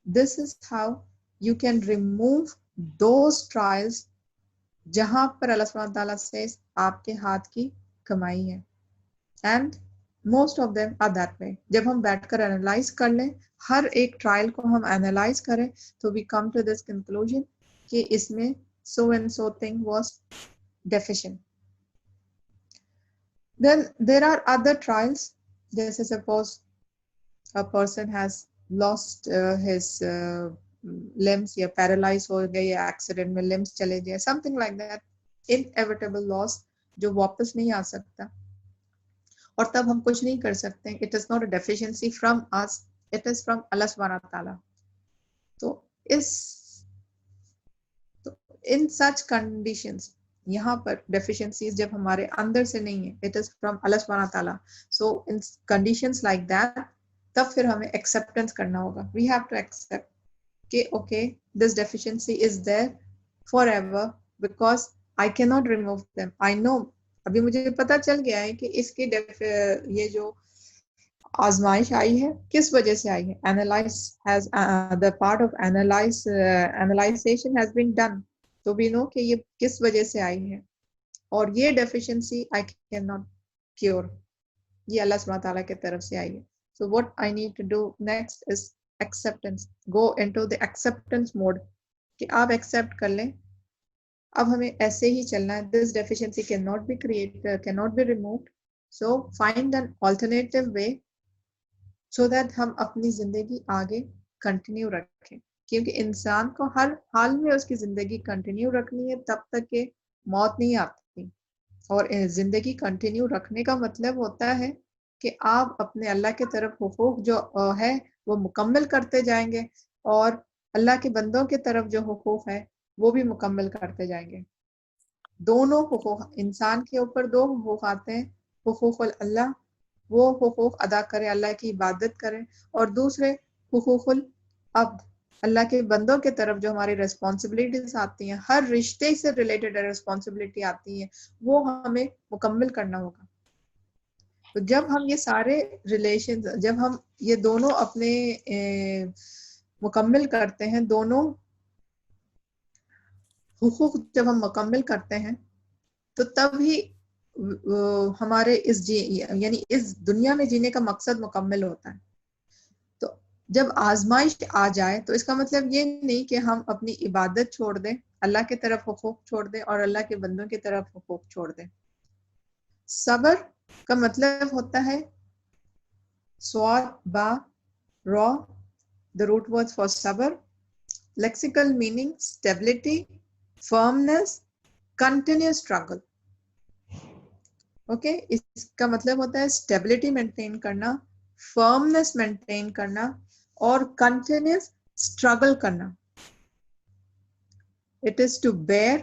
this is how you can remove those trials جہاں پر اللہ سبحانہ تعالیٰ سے آپ کے ہاتھ کی کمائی ہے. And most of them are that way. جب ہم بیٹھ کر انالائز کر لیں, ہر ایک ٹرائل کو ہم انالائز کریں تو we come to this conclusion کہ اس میں so and so thing was deficient. Then there are other trials. جیسے suppose a person has lost his limbs یا paralyzed ہو گئے یا accident میں limbs چلے گئے, something like that, inevitable loss جو واپس نہیں آ سکتا اور تب ہم کچھ نہیں کر سکتے. It is not a deficiency from us, it is from Allah subhanahu wa ta'ala. تو in such conditions یہاں پر deficiencies جب ہمارے اندر سے نہیں ہے, it is from Allah subhanahu wa ta'ala. So in conditions like that تب پھر ہمیں acceptance کرنا ہوگا. We have to accept کہ okay this deficiency is there forever because I cannot remove them. I know, ابھی مجھے پتا چل گیا ہے کہ اس کی یہ جو آزمائش آئی ہے کس وجہ سے آئی ہے. Analyze has the part of analyzation has been done. تو we know کہ یہ کس وجہ سے آئی ہے اور یہ deficiency I cannot cure. یہ اللہ سبحانہ تعالیٰ کی طرف سے آئی ہے. So what I need to do next is acceptance. Go into the acceptance mode کہ آپ accept کر لیں اب ہمیں ایسے ہی چلنا ہے. This deficiency cannot be created, cannot be removed. So find an alternative way so that ہم اپنی زندگی آگے کنٹینیو رکھیں, کیونکہ انسان کو ہر حال میں اس کی زندگی کنٹینیو رکھنی ہے تب تک کہ موت نہیں آتی. اور زندگی کنٹینیو رکھنے کا مطلب ہوتا ہے کہ آپ اپنے اللہ کی طرف حقوق جو ہے وہ مکمل کرتے جائیں گے اور اللہ کے بندوں کی طرف جو حقوق ہے وہ بھی مکمل کرتے جائیں گے. دونوں حقوق, انسان کے اوپر دو حقوق آتے ہیں, حقوق اللہ, وہ حقوق ادا کریں, اللہ کی عبادت کریں, اور دوسرے حقوق العبد, اللہ کے بندوں کی طرف جو ہماری ریسپانسبلٹیز آتی ہیں, ہر رشتے سے ریلیٹڈ ریسپانسبلٹی آتی ہیں, وہ ہمیں مکمل کرنا ہوگا. تو جب ہم یہ سارے ریلیشن, جب ہم یہ دونوں اپنے مکمل کرتے ہیں, دونوں حقوق جب ہم مکمل کرتے ہیں تو تب ہی ہمارے یعنی اس دنیا میں جینے کا مقصد مکمل ہوتا ہے. تو جب آزمائش آ جائے تو اس کا مطلب یہ نہیں کہ ہم اپنی عبادت چھوڑ دیں, اللہ کی طرف حقوق چھوڑ دیں اور اللہ کے بندوں کی طرف حقوق چھوڑ دیں. صبر کا مطلب ہوتا ہے سواد با را, the root words for صبر, lexical meaning stability, firmness, continuous struggle. Okay, اس کا مطلب ہوتا ہے اسٹیبلٹی مینٹین کرنا, فرمنس مینٹین کرنا اور کنٹینیوس اسٹرگل کرنا. It is to bear,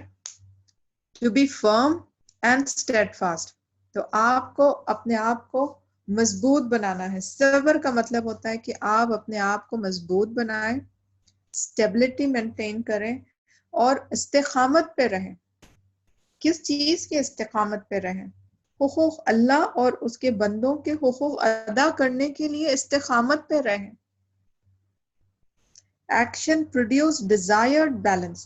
to be firm and steadfast. تو آپ کو اپنے آپ کو مضبوط بنانا ہے. صبر کا مطلب ہوتا ہے کہ آپ اپنے آپ کو مضبوط بنائیں, اسٹیبلٹی مینٹین کریں اور استقامت پہ رہیں. کس چیز کے استقامت پہ رہیں؟ حقوق اللہ اور اس کے بندوں کے حقوق ادا کرنے کے لیے استقامت پہ رہیں. Action produce desired balance.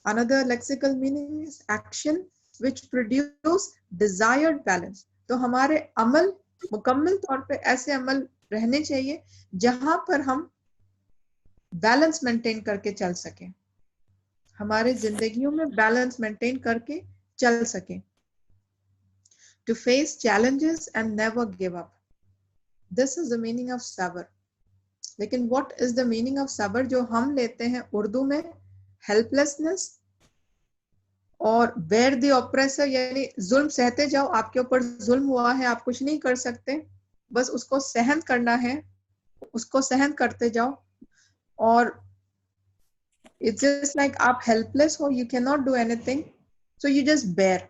Another lexical meaning is action which produce desired balance. تو ہمارے عمل مکمل طور پہ ایسے عمل رہنے چاہیے جہاں پر ہم بیلنس مینٹین کر کے چل سکیں, ہمارے زندگیوں میں بیلنس مینٹین کر کے چل سکیں. To face challenges and never give up. This is the meaning of صبر. لیکن what is the meaning of صبر جو ہم لیتے ہیں اردو میں؟ helplessness اور bear the oppressor, یعنی ظلم سہتے جاؤ, آپ کے اوپر ظلم ہوا ہے, آپ کچھ نہیں کر سکتے, بس اس کو سہن کرنا ہے, اس کو سہن کرتے جاؤ. اور it's just like آپ helpless who, you cannot do anything, so you just bear.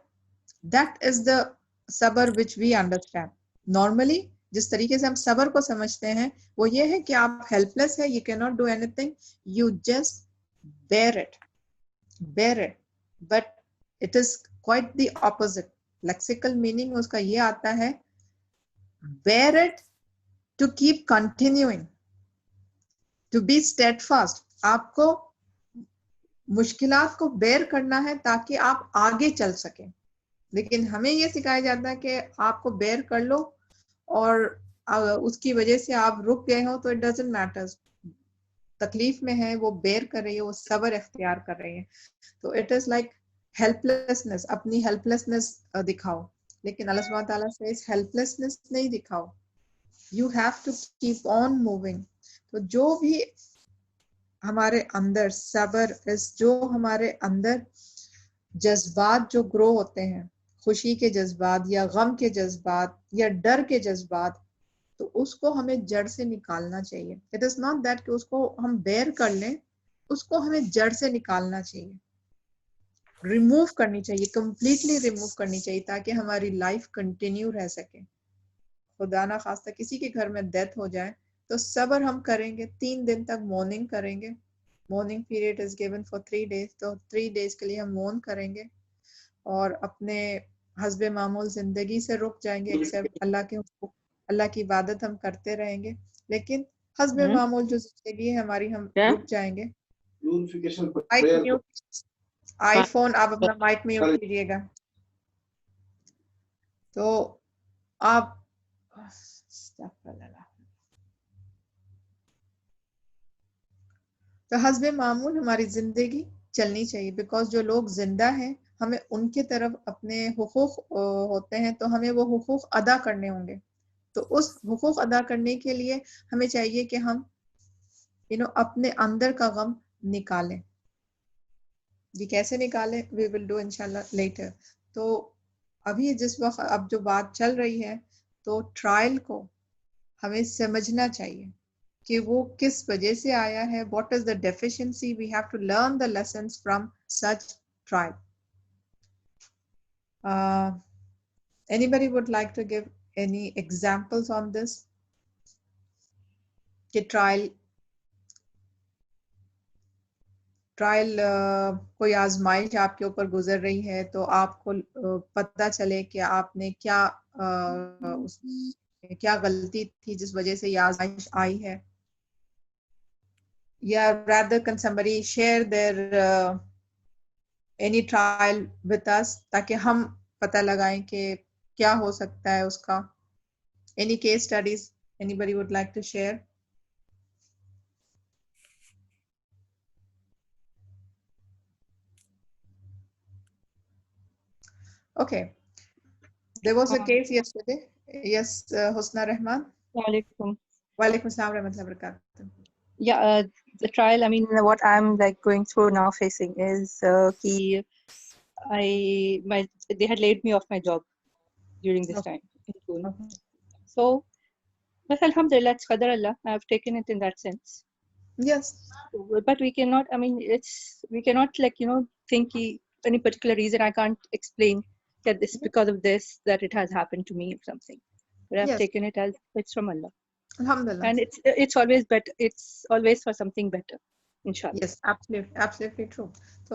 That is the صبر which we understand. Normally جس طریقے سے ہم صبر کو سمجھتے ہیں وہ یہ ہے کہ آپ helpless ہے, you cannot do anything, you just bear it. Bear it. But it is quite the opposite. Lexical meaning اس کا یہ آتا ہے bear it to keep continuing, to be steadfast. آپ کو مشکلات کو bear کرنا ہے تاکہ آپ آگے چل سکیں. لیکن ہمیں یہ سکھایا جاتا ہے کہ آپ کو بیئر کر لو اور اس کی وجہ سے آپ رک گئے ہو تو اٹ ڈزنٹ میٹر. تکلیف میں ہے وہ بیئر کر رہی ہے, وہ صبر اختیار کر رہی ہے. تو it is like help lessons, اپنی ہیلپ لیسنس دکھاؤ, لیکن اللہ سبحانہ تعالیٰ سے اس ہیلپ لیسنس نہیں دکھاؤ. You have to keep on moving. تو جو بھی ہمارے اندر صبر جو ہمارے اندر جذبات جو گرو ہوتے ہیں, خوشی کے جذبات یا غم کے جذبات یا ڈر کے جذبات, تو اس کو ہمیں جڑ سے نکالنا چاہیے. اٹ از ناٹ دیٹ کہ اس کو ہم بیئر کر لیں, اس کو ہمیں جڑ سے نکالنا چاہیے, ریموو کرنی چاہیے, کمپلیٹلی ریموو کرنی چاہیے تاکہ ہماری لائف کنٹینیو رہ سکے. خدا نہ خواستہ کسی کے گھر میں ڈیتھ ہو جائے تو صبر ہم کریں گے, 3 دن تک مورننگ کریں گے. Morning period is given for 3 days, تو 3 days کے لیے ہم مورن کریں گے اور اپنے حسب معمول زندگی سے رک جائیں گے, ایکسیپٹ اللہ کی عبادت ہم کرتے رہیں گے, لیکن حسب معمول جو زندگی ہے ہماری ہم رک جائیں گے. آئی فون آپ اپنا مائک میوٹ کیجیے گا. تو آپ تو حسب معمول ہماری زندگی چلنی چاہیے, بیکاز جو لوگ زندہ ہیں ہمیں ان کی طرف اپنے حقوق ہوتے ہیں تو ہمیں وہ حقوق ادا کرنے ہوں گے. تو اس حقوق ادا کرنے کے لیے ہمیں چاہیے کہ ہم اپنے اندر کا غم نکالیں. یہ کیسے نکالیں, وی ول ڈو انشاءاللہ لیٹر. تو ابھی جس وقت اب جو بات چل رہی ہے تو ٹرائل کو ہمیں سمجھنا چاہیے کہ وہ کس وجہ سے آیا ہے. What is the deficiency, we have to learn the lessons from such trial. Anybody would like to give any examples on this? کہ ٹرائل کوئی آزمائش آپ کے اوپر گزر رہی ہے تو آپ کو پتہ چلے کہ آپ نے کیا غلطی تھی جس وجہ سے یہ آزمائش آئی ہے. یا rather can somebody share their any trial with us تاکہ ہم پتہ لگائیں کہ کیا ہو سکتا ہے اس کا. Any case studies anybody would like to share? Okay, there was a case yesterday. Yes, Husna Rahman. Walaikum. Walaikum assalam wa rahmatullahi wa barakatuh. Yeah, the trial, I mean, what I'm like going through now facing is they had laid me off my job during this time in June. Okay. So, but alhamdulillah, it's qadar Allah. I've taken it in that sense. Yes. But we cannot, I mean, we cannot like, think any particular reason. I can't explain that this because of this, that it has happened to me or something. But I've Yes. taken it as it's from Allah. Alhamdulillah. And it's always better. It's always for something better, inshallah. Yes, absolutely true. So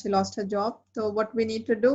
she lost her job. So what we need to do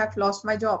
have lost my job.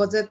was it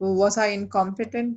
was I incompetent?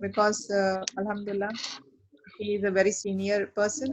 because alhamdulillah he is a very senior person.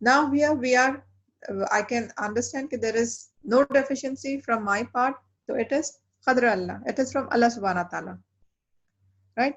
now we are I can understand that there is no deficiency from my part, so it is qadr Allah, it is from Allah subhanahu wa ta'ala, right?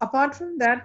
apart from that,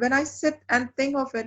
when I sit and think of it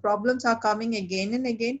problems are coming again and again,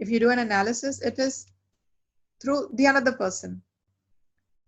If you do an analysis, it is through the another person.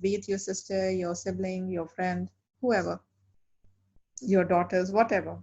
be it your sister, your sibling, your friend, whoever, your daughters, whatever.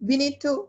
we need to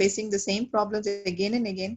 facing the same problems again and again.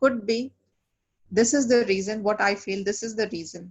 could be, this is the reason, what I feel, this is the reason.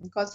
because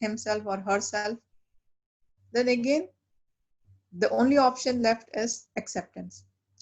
himself or herself, then again the only option left is acceptance,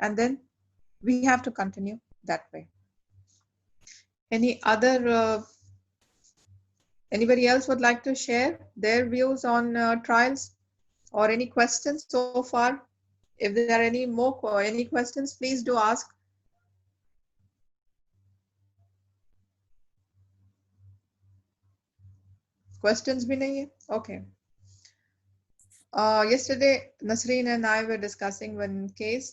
and then we have to continue that way. Any other anybody else would like to share their views on trials or any questions so far? If there are any more any questions, please do ask. Questions bhi nahi hai? Okay. Yesterday Nasreen and I were discussing one case.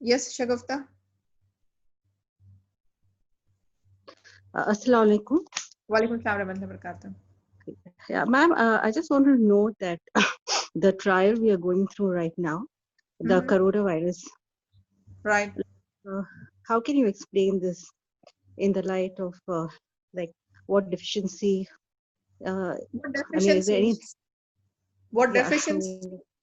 yes, Shagufta. Assalamu alaikum. Walaikum assalam wa rahmatullahi wa barakatuh. Yeah, ma'am, I just want to know that the trial we are going through right now, the coronavirus. Right. How can you explain this in the light of like what deficiency? What I mean, is there any? What deficiency?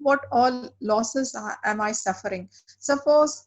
What all losses am I suffering? Suppose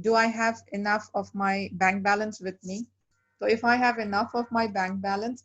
do I have enough of my bank balance with me? So if I have enough of my bank balance,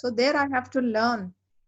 so there I have to learn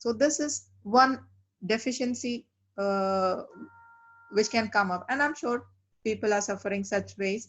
So this is one deficiency which can come up, and I'm sure people are suffering such ways.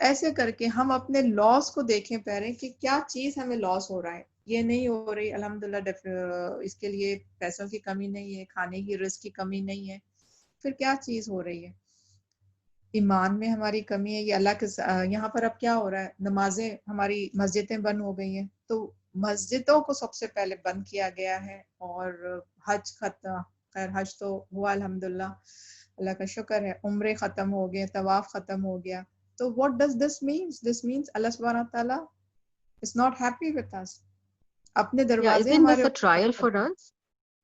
ایسے کر کے ہم اپنے لاس کو دیکھیں پہلے کہ کیا چیز ہمیں لاس ہو رہا ہے. یہ نہیں ہو رہی الحمدللہ اس کے لیے پیسوں کی کمی نہیں ہے, کھانے کی رزق کی کمی نہیں ہے, پھر کیا چیز ہو رہی ہے؟ ایمان میں ہماری کمی ہے. یہ اللہ کے یہاں پر اب کیا ہو رہا ہے, نمازیں ہماری مسجدیں بند ہو گئی ہیں, تو مسجدوں کو سب سے پہلے بند کیا گیا ہے, اور حج ختم, خیر حج تو ہوا الحمدللہ, اللہ کا شکر ہے, عمرے ختم ہو گئے, طواف ختم ہو گیا. تو what does this means? This means Allah subhanahu wa ta'ala is not happy with us. اپنے Yeah, دروازے isn't ہمارے this a trial for us?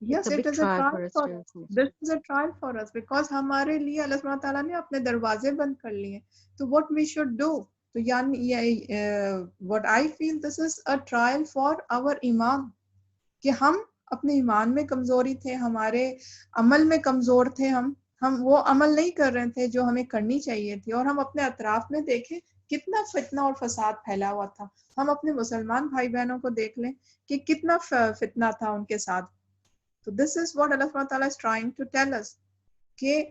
Yes, It's a it big is a trial trial for us for to us. This is a trial for us because ہمارے لیے اللہ سبحانہ تعالیٰ نے اپنے دروازے بند کر لیے. تو what we should do? تو یعنی what I feel this is a trial for our ایمان, کہ ہم اپنے ایمان میں کمزوری تھے, ہمارے عمل میں کمزور تھے, ہم وہ عمل نہیں کر رہے تھے جو ہمیں کرنی چاہیے تھی. اور ہم اپنے اطراف میں دیکھیں کتنا فتنہ اور فساد پھیلا ہوا تھا. ہم اپنے مسلمان بھائی بہنوں کو دیکھ لیں کہ کتنا فتنہ تھا ان کے ساتھ. تو دس از واٹ اللہ سبحانہ تعالیٰ is trying to tell us, کہ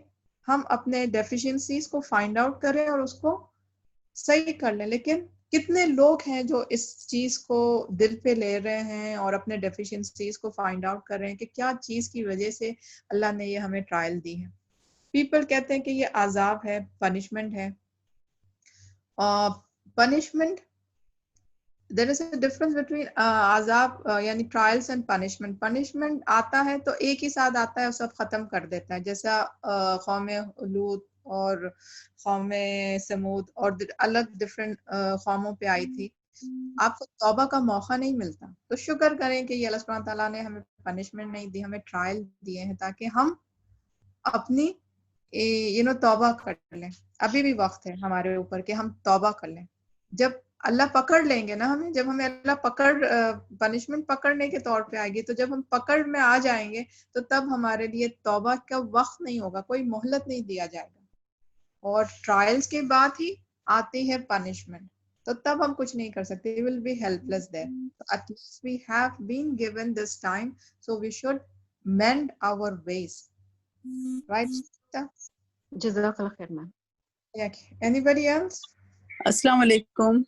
ہم اپنے ڈیفیشنسیز کو فائنڈ آؤٹ کریں اور اس کو صحیح کر لیں. لیکن کتنے لوگ ہیں جو اس چیز کو دل پہ لے رہے ہیں اور اپنے ڈیفیشنسیز کو فائنڈ آؤٹ کر رہے ہیں کہ کیا چیز کی وجہ سے اللہ نے یہ ہمیں ٹرائل دی ہے. پیپل کہتے ہیں کہ یہ عذاب ہے, پنشمنٹ ہے. Punishment, there is a difference between عذاب یعنی ٹرائلس اینڈ پنشمنٹ. پنشمنٹ آتا ہے تو ایک ہی ساتھ آتا ہے اور سب ختم کر دیتا ہے, جیسا قوم لوط اور قوم سمود اور الگ ڈفرینٹ قوموں پہ آئی تھی. آپ کو توبہ کا موقع نہیں ملتا. تو شکر کریں کہ یہ اللہ سبحانہ تعالیٰ نے ہمیں پنشمنٹ نہیں دی, ہمیں ٹرائل دیے ہیں تاکہ ہم اپنی توبہ کر لیں. ابھی بھی وقت ہے ہمارے اوپر کہ ہم توبہ کر لیں. جب اللہ پکڑ لیں گے نا ہمیں, جب ہمیں اللہ پنشمنٹ پکڑنے کے طور پہ آئے گی, تو جب ہم پکڑ میں آ جائیں گے تو تب ہمارے لیے توبہ کا وقت نہیں ہوگا, کوئی مہلت نہیں دیا جائے گا. اور ٹرائلز کے بعد ہی آتی ہے پنشمنٹ, تو تب ہم کچھ نہیں کر سکتے. we will be helpless there. So at least we have been given this time, so we should mend our ways. Right? Jazakallah khair, ma'am. Yeah. Anybody else? Assalamu alaikum.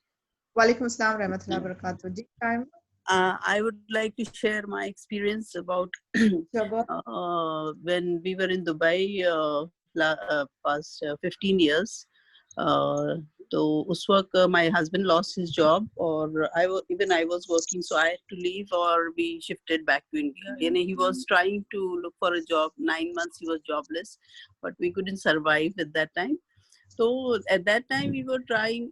Walaikum assalam rahmatullahi wa barakatuh. Ji time. I would like to share my experience about when we were in Dubai past 15 years. So us waqt my husband lost his job, or I was working, so I had to leave or be shifted back to India. He was trying to look for a job. 9 months he was jobless, but we couldn't survive at that time. So at that time we were trying,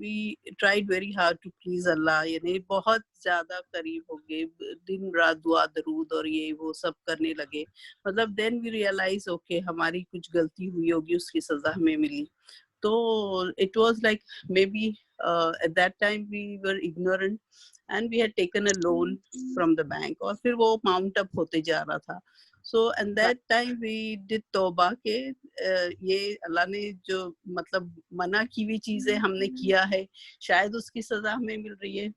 we tried very hard to please Allah. بہت زیادہ قریب ہو گئے, دن رات دعا درود اور یہ وہ سب کرنے لگے. مطلب then we realize okay ہماری کچھ غلطی ہوئی ہوگی, اس کی سزا ہمیں ملی. تو it was like maybe at that time we were ignorant and we had taken a loan from the bank, اور پھر وہ mount up ہوتے جا رہا تھا. So and that time we did توبہ کہ یہ اللہ نے جو مطلب منع کی ہوئی چیزیں ہم نے کیا ہے, شاید اس کی سزا ہمیں مل رہی ہے.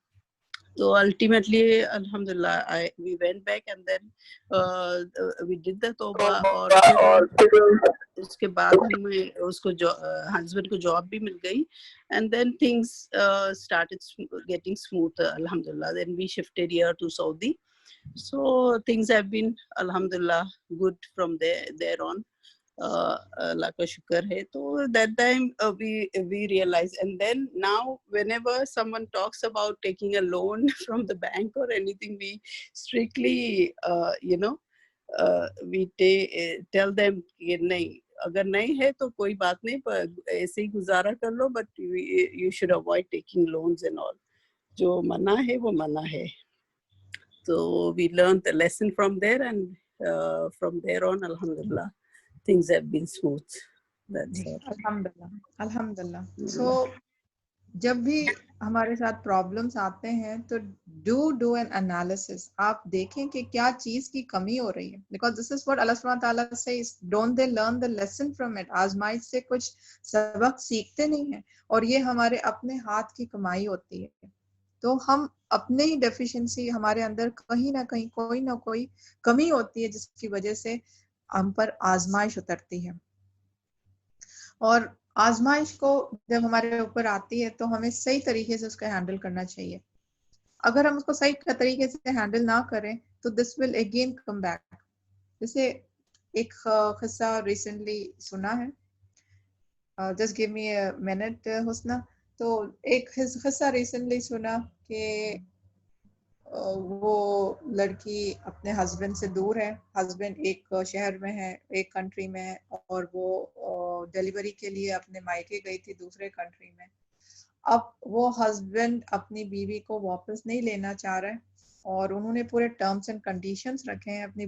تو ultimately alhamdulillah we went back and then we did the توبہ, اور پھر اس کے بعد ہمیں اس کو ہسبینڈ کو جاب بھی مل گئی, and then things started getting smooth alhamdulillah. Then we shifted here to Saudi. So things have been alhamdulillah good from there on. Allah ka shukar hai. So that time we realized, and then now whenever someone talks about taking a loan from the bank or anything, we strictly we tell them کہ نہیں, اگر نہیں ہے تو کوئی بات نہیں, پر ایسے ہی گزارا کر لو, but you should avoid taking loans and all. جو منع ہے وہ منع ہے. So we learned the lesson from there, and from there on alhamdulillah things have been smooth. That's all. Alhamdulillah. So جب بھی ہمارے ساتھ پرابلمس آتے ہیں تو do an analysis. آپ دیکھیں کہ کیا چیز کی کمی ہو رہی ہے, because this is what Allah subhanahu wa ta'ala says, don't they learn the lesson from it. آزمائش سے کچھ سبق سیکھتے نہیں ہیں, اور یہ ہمارے اپنے ہاتھ کی کمائی ہوتی ہے. تو ہم اپنے ہی ڈیفیشنسی, ہمارے اندر کہیں نہ کہیں کوئی نہ کوئی کمی ہوتی ہے جس کی وجہ سے ہم پر آزمائش اترتی ہے. اور آزمائش کو جب ہمارے اوپر آتی ہے تو ہمیں صحیح طریقے سے اس کو ہینڈل کرنا چاہیے. اگر ہم اس کو صحیح طریقے سے ہینڈل نہ کریں تو دس ول اگین کم بیک. جیسے ایک قصہ ریسنٹلی سنا ہے, just give me a minute Husna. تو ایک قصہ ریسنٹلی سنا کہ وہ لڑکی اپنے ہسبینڈ سے دور ہے. ہسبینڈ ایک شہر میں ہے, ایک کنٹری میں ہے, اور وہ ڈیلیوری کے لیے اپنے مائکے گئی تھی دوسرے کنٹری میں. اب وہ ہسبینڈ اپنی بیوی کو واپس نہیں لینا چاہ رہے, اور انہوں نے پورے ٹرمس اینڈ کنڈیشنز رکھے ہیں اپنی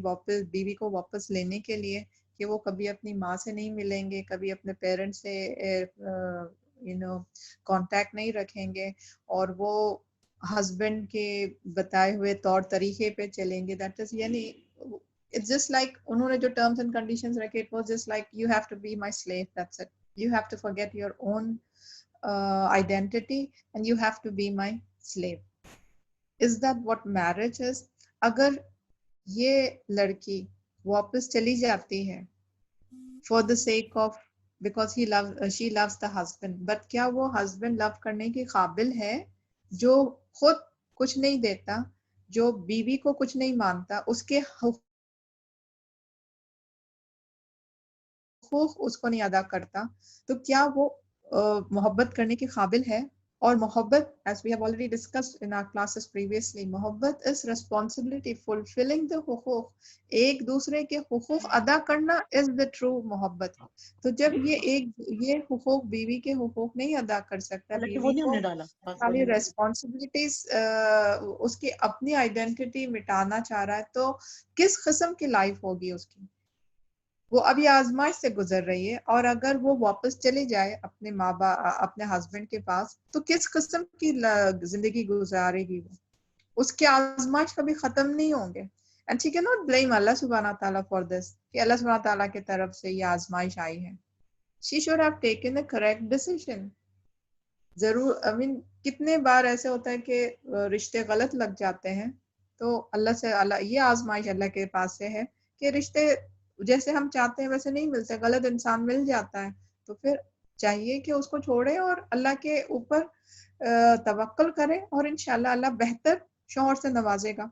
بیوی کو واپس لینے کے لیے کہ وہ کبھی اپنی ماں سے نہیں ملیں گے, کبھی اپنے پیرنٹس سے کانٹیکٹ نہیں رکھیں گے, اور وہ ہسبینڈ کے بتائے ہوئے طور طریقے پہ چلیں گے. دیٹ از یعنی اٹس جسٹ لائک انہوں نے جو ٹرمس اینڈ کنڈیشنز رکھے, it was just like you have to be my slave, that's it. You have to forget your own identity and you have to be my slave. Is that what marriage is? اگر یہ لڑکی واپس چلی جاتی ہے for the sake of because she loves the husband, but کیا وہ husband love کرنے کے قابل ہے جو خود کچھ نہیں دیتا, جو بیوی کو کچھ نہیں مانتا, اس کے حقوق اس کو نہیں ادا کرتا, تو کیا وہ محبت کرنے کے قابل ہے؟ اور محبت, as we have already discussed in our classes previously, محبت is responsibility, fulfilling the حقوق. ایک دوسرے کے حقوق ادا کرنا is the true محبت. تو جب یہ حقوق بیوی کے حقوق نہیں ادا کر سکتا, بیوی کو خالی responsibilities اس کی اپنی آئیڈینٹی مٹانا چاہ رہا ہے, تو کس قسم کی لائف ہوگی اس کی؟ وہ ابھی آزمائش سے گزر رہی ہے, اور اگر وہ واپس چلی جائے اپنے اپنے ہسبینڈ کے پاس, تو کس قسم کی زندگی گزارے گی وہ؟ اس کے آزمائش کبھی ختم نہیں ہوں گے. And she cannot blame Allah subhanahu wa ta'ala for this, کہ اللہ سبحانہ تعالیٰ کی طرف سے یہ آزمائش آئی ہے. She should have taken a correct decision. ضرور کتنے بار ایسے ہوتا ہے کہ رشتے غلط لگ جاتے ہیں, تو یہ آزمائش اللہ کے پاس سے ہے کہ رشتے جیسے ہم چاہتے ہیں ویسے نہیں ملتے, غلط انسان مل جاتا ہے. تو پھر چاہیے کہ اس کو چھوڑے اور اللہ کے اوپر توکل کرے, اور انشاءاللہ اللہ بہتر شوہر سے نوازے گا.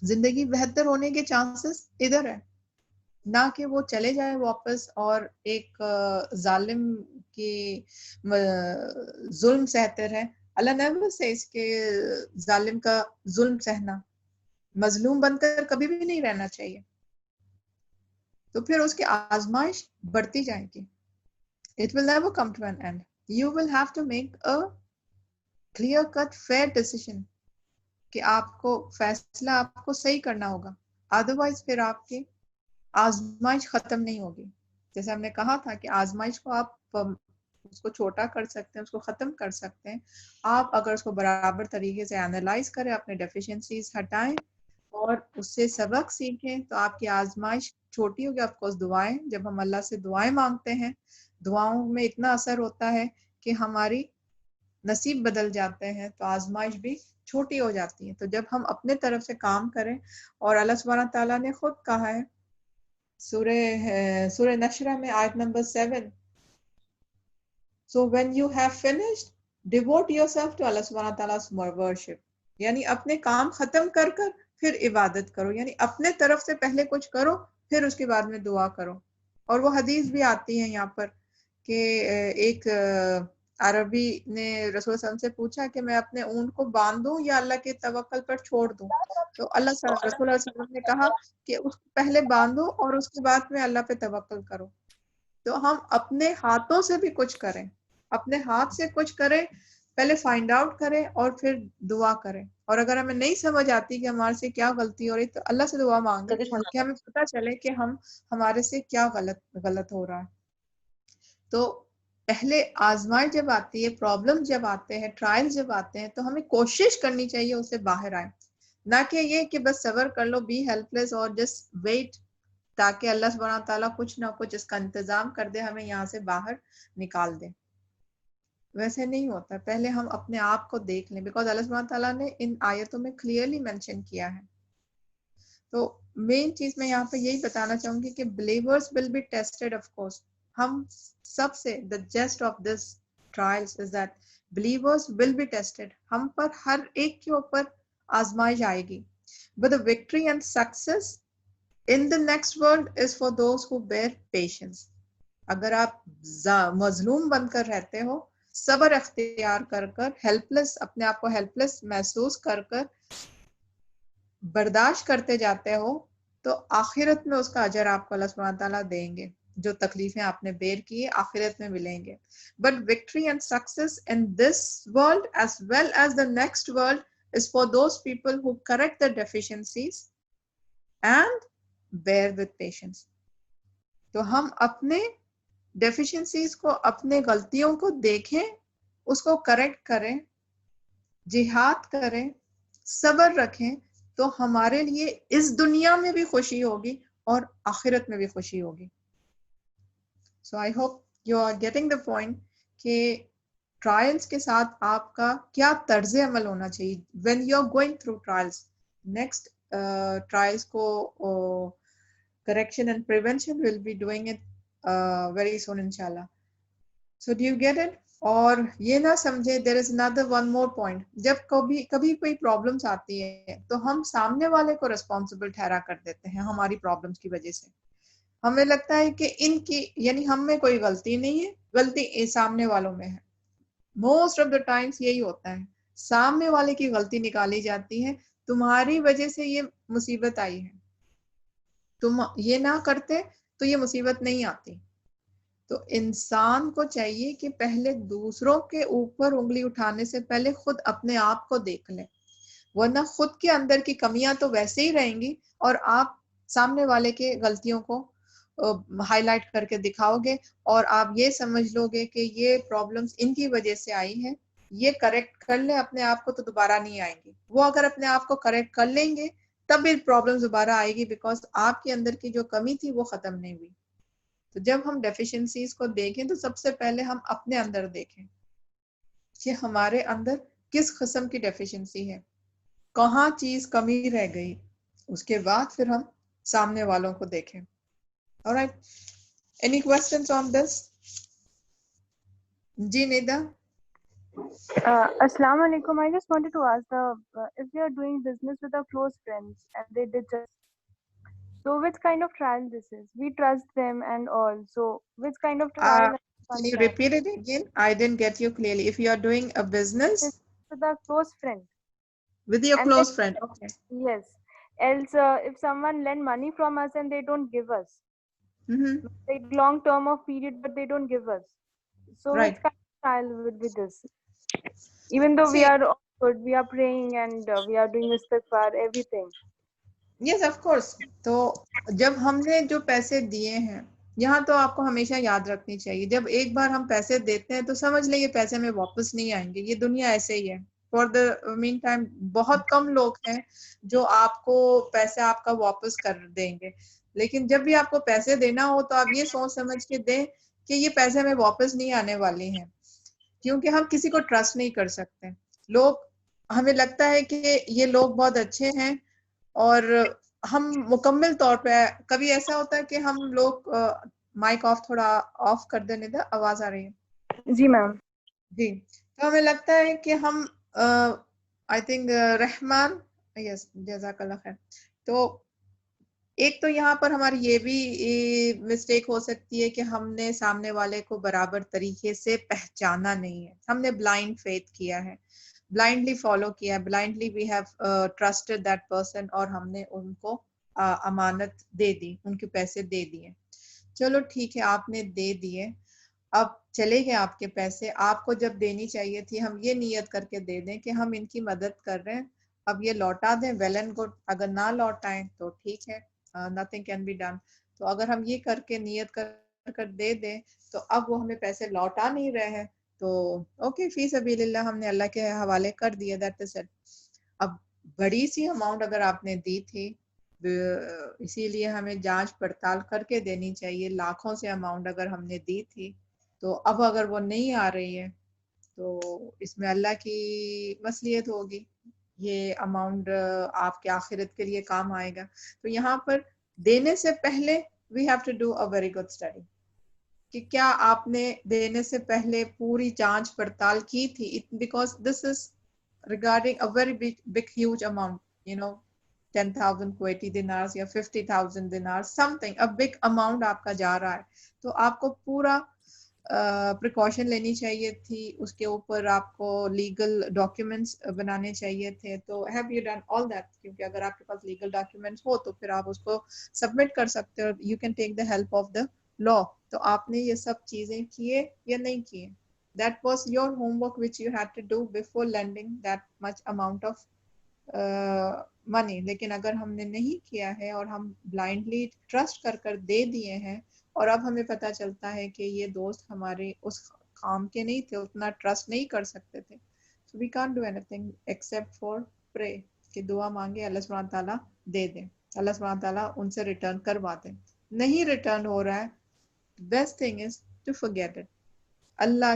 زندگی بہتر ہونے کے چانسز ادھر ہے, نہ کہ وہ چلے جائے واپس اور ایک ظالم کی ظلم سہتے رہے. اللہ نیور سیز کہ ظالم کا ظلم سہنا, مظلوم بن کر کبھی بھی نہیں رہنا چاہیے. تو پھر اس کی آزمائش بڑھتی جائے گی. It will never come to an end. You will have to make a clear cut fair decision کہ آپ کو فیصلہ آپ کو صحیح کرنا ہوگا, ادروائز پھر آپ کی آزمائش ختم نہیں ہوگی. جیسے ہم نے کہا تھا کہ آزمائش کو آپ اس کو چھوٹا کر سکتے ہیں, اس کو ختم کر سکتے ہیں, آپ اگر اس کو برابر طریقے سے انالائز کریں, اپنے ڈیفیشنسیز ہٹائیں اور اس سے سبق سیکھیں, تو آپ کی آزمائش چھوٹی ہوگی. آف کورس دعائیں, جب ہم اللہ سے دعائیں مانگتے ہیں, دعاؤں میں اتنا اثر ہوتا ہے کہ ہماری نصیب بدل جاتے ہیں, تو آزمائش بھی چھوٹی ہو جاتی ہے. تو جب ہم اپنے طرف سے کام کریں, اور اللہ سبحانہ تعالیٰ نے خود کہا ہے سورہ نشرہ میں آیت number 7, so when you have finished devote yourself to Allah subhanahu wa ta'ala's worship, یعنی اپنے کام ختم کر پھر عبادت کرو, یعنی اپنے طرف سے پہلے کچھ کرو, پھر اس کے بعد میں دعا کرو. اور وہ حدیث بھی آتی ہے یہاں پر کہ ایک عربی نے رسول صلی اللہ علیہ وسلم سے پوچھا کہ میں اپنے اونٹ کو باندھوں یا اللہ کے توکل پر چھوڑ دوں. تو رسول اللہ صلی اللہ علیہ وسلم نے کہا کہ اس کو پہلے باندھو اور اس کے بعد میں اللہ پہ توکل کرو. تو ہم اپنے ہاتھوں سے بھی کچھ کریں, اپنے ہاتھ سے کچھ کریں, پہلے فائنڈ آؤٹ کریں اور پھر دعا کریں. اور اگر ہمیں نہیں سمجھ آتی کہ ہمارے سے کیا غلطی ہو رہی, تو اللہ سے دعا مانگیں کہ ہمیں پتہ چلے کہ ہمارے سے کیا غلط ہو رہا ہے. تو پہلے آزمائش جب آتی ہے, پرابلم جب آتے ہیں, ٹرائل جب آتے ہیں, تو ہمیں کوشش کرنی چاہیے اس سے باہر آئے, نہ کہ یہ کہ بس صبر کر لو, بی ہیلپ لیس اور جسٹ ویٹ تاکہ اللہ سبحانہ تعالیٰ کچھ نہ کچھ اس کا انتظام کر دے, ہمیں یہاں سے باہر نکال دے. ویسے نہیں ہوتا, پہلے ہم اپنے آپ کو دیکھ لیں, بیکاز اللہ سبحانہ تعالیٰ نے ان آیتوں میں کلیئرلی مینشن کیا ہے. تو مین چیز میں یہاں پہ یہی بتانا چاہوں گی کہ believers will be tested of course, ہم سب سے the gist of this trials is that believers will be tested. ہم پر ہر ایک کے اوپر آزمائش آئے گی. But the victory and success in the next world is for those who bear patience. اگر آپ مظلوم بن کر رہتے ہو, صبر اختیار کر کر, ہیلپ لیس, اپنے آپ کو ہیلپ لیس محسوس کر کر برداشت کرتے جاتے ہو, تو آخرت میں اس کا اجر آپ کو اللہ سبحانہ تعالیٰ دیں گے. جو تکلیفیں آپ نے بیئر کی آخرت میں ملیں گے. But victory and success in this world as well as the next world is for those people who correct their deficiencies and bear with patience. تو ہم اپنے ڈیفیشنسیز کو, اپنے غلطیوں کو دیکھیں, اس کو کریکٹ کریں, جہاد کریں, صبر رکھیں, تو ہمارے لیے اس دنیا میں بھی خوشی ہوگی اور آخرت میں بھی خوشی ہوگی. So I hope you are getting the point کہ ٹرائلز کے ساتھ آپ کا کیا طرز عمل ہونا چاہیے when you are going through trials. Next trials کو correction and prevention will be doing it very soon inshallah. So do you get it? اور یہ نہ سمجھے there is another one more point. جب کبھی کوئی پرابلمس آتی ہے تو ہم سامنے والے کو ریسپانسبل ٹھہرا کر دیتے ہیں ہماری پرابلمس کی وجہ سے. ہمیں لگتا ہے کہ ان کی یعنی ہم میں کوئی غلطی نہیں ہے, غلطی سامنے والوں میں ہے. موسٹ آف دا ٹائمس یہی ہوتا ہے, سامنے والے کی غلطی نکالی جاتی ہے, تمہاری وجہ سے یہ مصیبت آئی ہے, تم یہ نہ کرتے تو یہ مصیبت نہیں آتی. تو انسان کو چاہیے کہ پہلے دوسروں کے اوپر انگلی اٹھانے سے پہلے خود اپنے آپ کو دیکھ لیں, ورنہ خود کے اندر کی کمیاں تو ویسے ہی رہیں گی اور آپ سامنے والے کے غلطیوں کو ہائی لائٹ کر کے دکھاؤ گے اور آپ یہ سمجھ لو گے کہ یہ پرابلمس ان کی وجہ سے آئی ہیں, یہ کریکٹ کر لیں اپنے آپ کو تو دوبارہ نہیں آئیں گی. وہ اگر اپنے آپ کو کریکٹ کر لیں گے تب بھی پرابلم دوبارہ آئے گی, بیکاز آپ کے اندر کی جو کمی تھی وہ ختم نہیں ہوئی. تو جب ہم ڈیفیشنسیز کو دیکھیں تو سب سے پہلے ہم اپنے اندر دیکھیں کہ ہمارے اندر کس قسم کی ڈیفیشنسی ہے, کہاں چیز کمی رہ گئی, اس کے بعد پھر ہم سامنے والوں کو دیکھیں. All right. Any questions on this? Ji Nida? Assalamu alaikum. I just wanted to ask if we are doing business with our close friends and they did just, so which kind of trial this is? We trust them and all. So which kind of trial? Can you repeat it again? I didn't get you clearly. If you are doing a business with a close friend. With your close friend, okay. Yes. Else, if someone lend money from us and they don't give us, like long term of period, but they don't give us. So right. Which kind of trial would be this? Even though we are good, we are praying and we are doing istighfar, everything. Yes, of course. تو جب ہم نے جو پیسے دیے ہیں, یہاں تو آپ کو ہمیشہ یاد رکھنی چاہیے, جب ایک بار ہم پیسے دیتے ہیں تو سمجھ لیں یہ پیسے میں واپس نہیں آئیں گے, یہ دنیا ایسے ہی ہے. فار دا مین ٹائم بہت کم لوگ ہیں جو آپ کو پیسے آپ کا واپس کر دیں گے, لیکن جب بھی آپ کو پیسے دینا ہو تو آپ یہ سوچ سمجھ کے دیں کہ یہ پیسے میں واپس نہیں آنے والی ہیں, کیونکہ ہم کسی کو ٹرسٹ نہیں کر سکتے. لوگ, ہمیں لگتا ہے کہ یہ لوگ بہت اچھے ہیں اور ہم مکمل طور پہ, کبھی ایسا ہوتا ہے کہ ہم لوگ مائک آف تھوڑا آف کر دینے دا, آواز آ رہی ہے جی میم. جی, تو ہمیں لگتا ہے کہ ہم آئی تھنک رحمان, یس جزاک اللہ خیر. تو ایک تو یہاں پر ہماری یہ بھی مسٹیک ہو سکتی ہے کہ ہم نے سامنے والے کو برابر طریقے سے پہچانا نہیں ہے, ہم نے بلائنڈ فیتھ کیا ہے, blindly follow کیا, blindly we have trusted that person اور ہم نے ان کو امانت دے دی, ان کے پیسے دے دیے. چلو ٹھیک ہے, آپ نے دے دیے, اب چلے گئے آپ کے پیسے, آپ کو جب دینی چاہیے تھی ہم یہ نیت کر کے دے دیں کہ ہم ان کی مدد کر رہے ہیں, اب یہ لوٹا دیں, ویل اینڈ گڈ. اگر نہ لوٹائیں تو ٹھیک ہے, nothing can be done. تو اگر ہم یہ کر کے نیت کر دے دیں تو اب وہ ہمیں پیسے لوٹا نہیں رہے ہیں تو اوکے, فی سبیل اللہ ہم نے اللہ کے حوالے کر دیا, دیٹ از اٹ. اب بڑی سی اماؤنٹ اگر آپ نے دی تھی, اسی لیے ہمیں جانچ پڑتال کر کے دینی چاہیے. لاکھوں سے اماؤنٹ اگر ہم نے دی تھی تو اب اگر وہ نہیں آ رہی ہے تو اس میں اللہ کی مصلحت ہوگی, یہ اماؤنٹ آپ کے آخرت کے لیے کام آئے گا. تو یہاں پر دینے سے پہلے we have to do a very good study. کہ کیا آپ نے دینے سے پہلے پوری جانچ پڑتال کی تھی, because this is regarding a very big huge amount, you know, 10,000 Kuwaiti dinars یا 50,000 dinars, something a big amount آپ کا جا رہا ہے, تو آپ کو پورا پریکاشن لینی چاہیے تھی, اس کے اوپر آپ کو لیگل ڈاکیومنٹس بنانے چاہیے تھے. تو have you done all that, کیونکہ اگر آپ کے پاس لیگل ڈاکیومنٹس ہو تو پھر آپ اس کو سبمٹ کر سکتے ہو, you can take the help of the law. تو آپ نے یہ سب چیزیں کیے یا نہیں کیے؟ That was your homework which you had to do before landing that much amount of money. لیکن اگر ہم نے نہیں کیا ہے اور ہم بلائنڈلی ٹرسٹ کر دے دیے ہیں, اور اب ہمیں پتہ چلتا ہے کہ یہ دوست ہمارے اس کام کے نہیں تھے, اتنا ٹرسٹ نہیں کر سکتے تھے, so we can't do anything except for pray, کہ دعا مانگے اللہ سبحانہ تعالیٰ دے دیں, اللہ سبحانہ تعالیٰ ان سے ریٹرن کروا دیں. نہیں ریٹرن ہو رہا ہے, best thing is to forget it. اللہ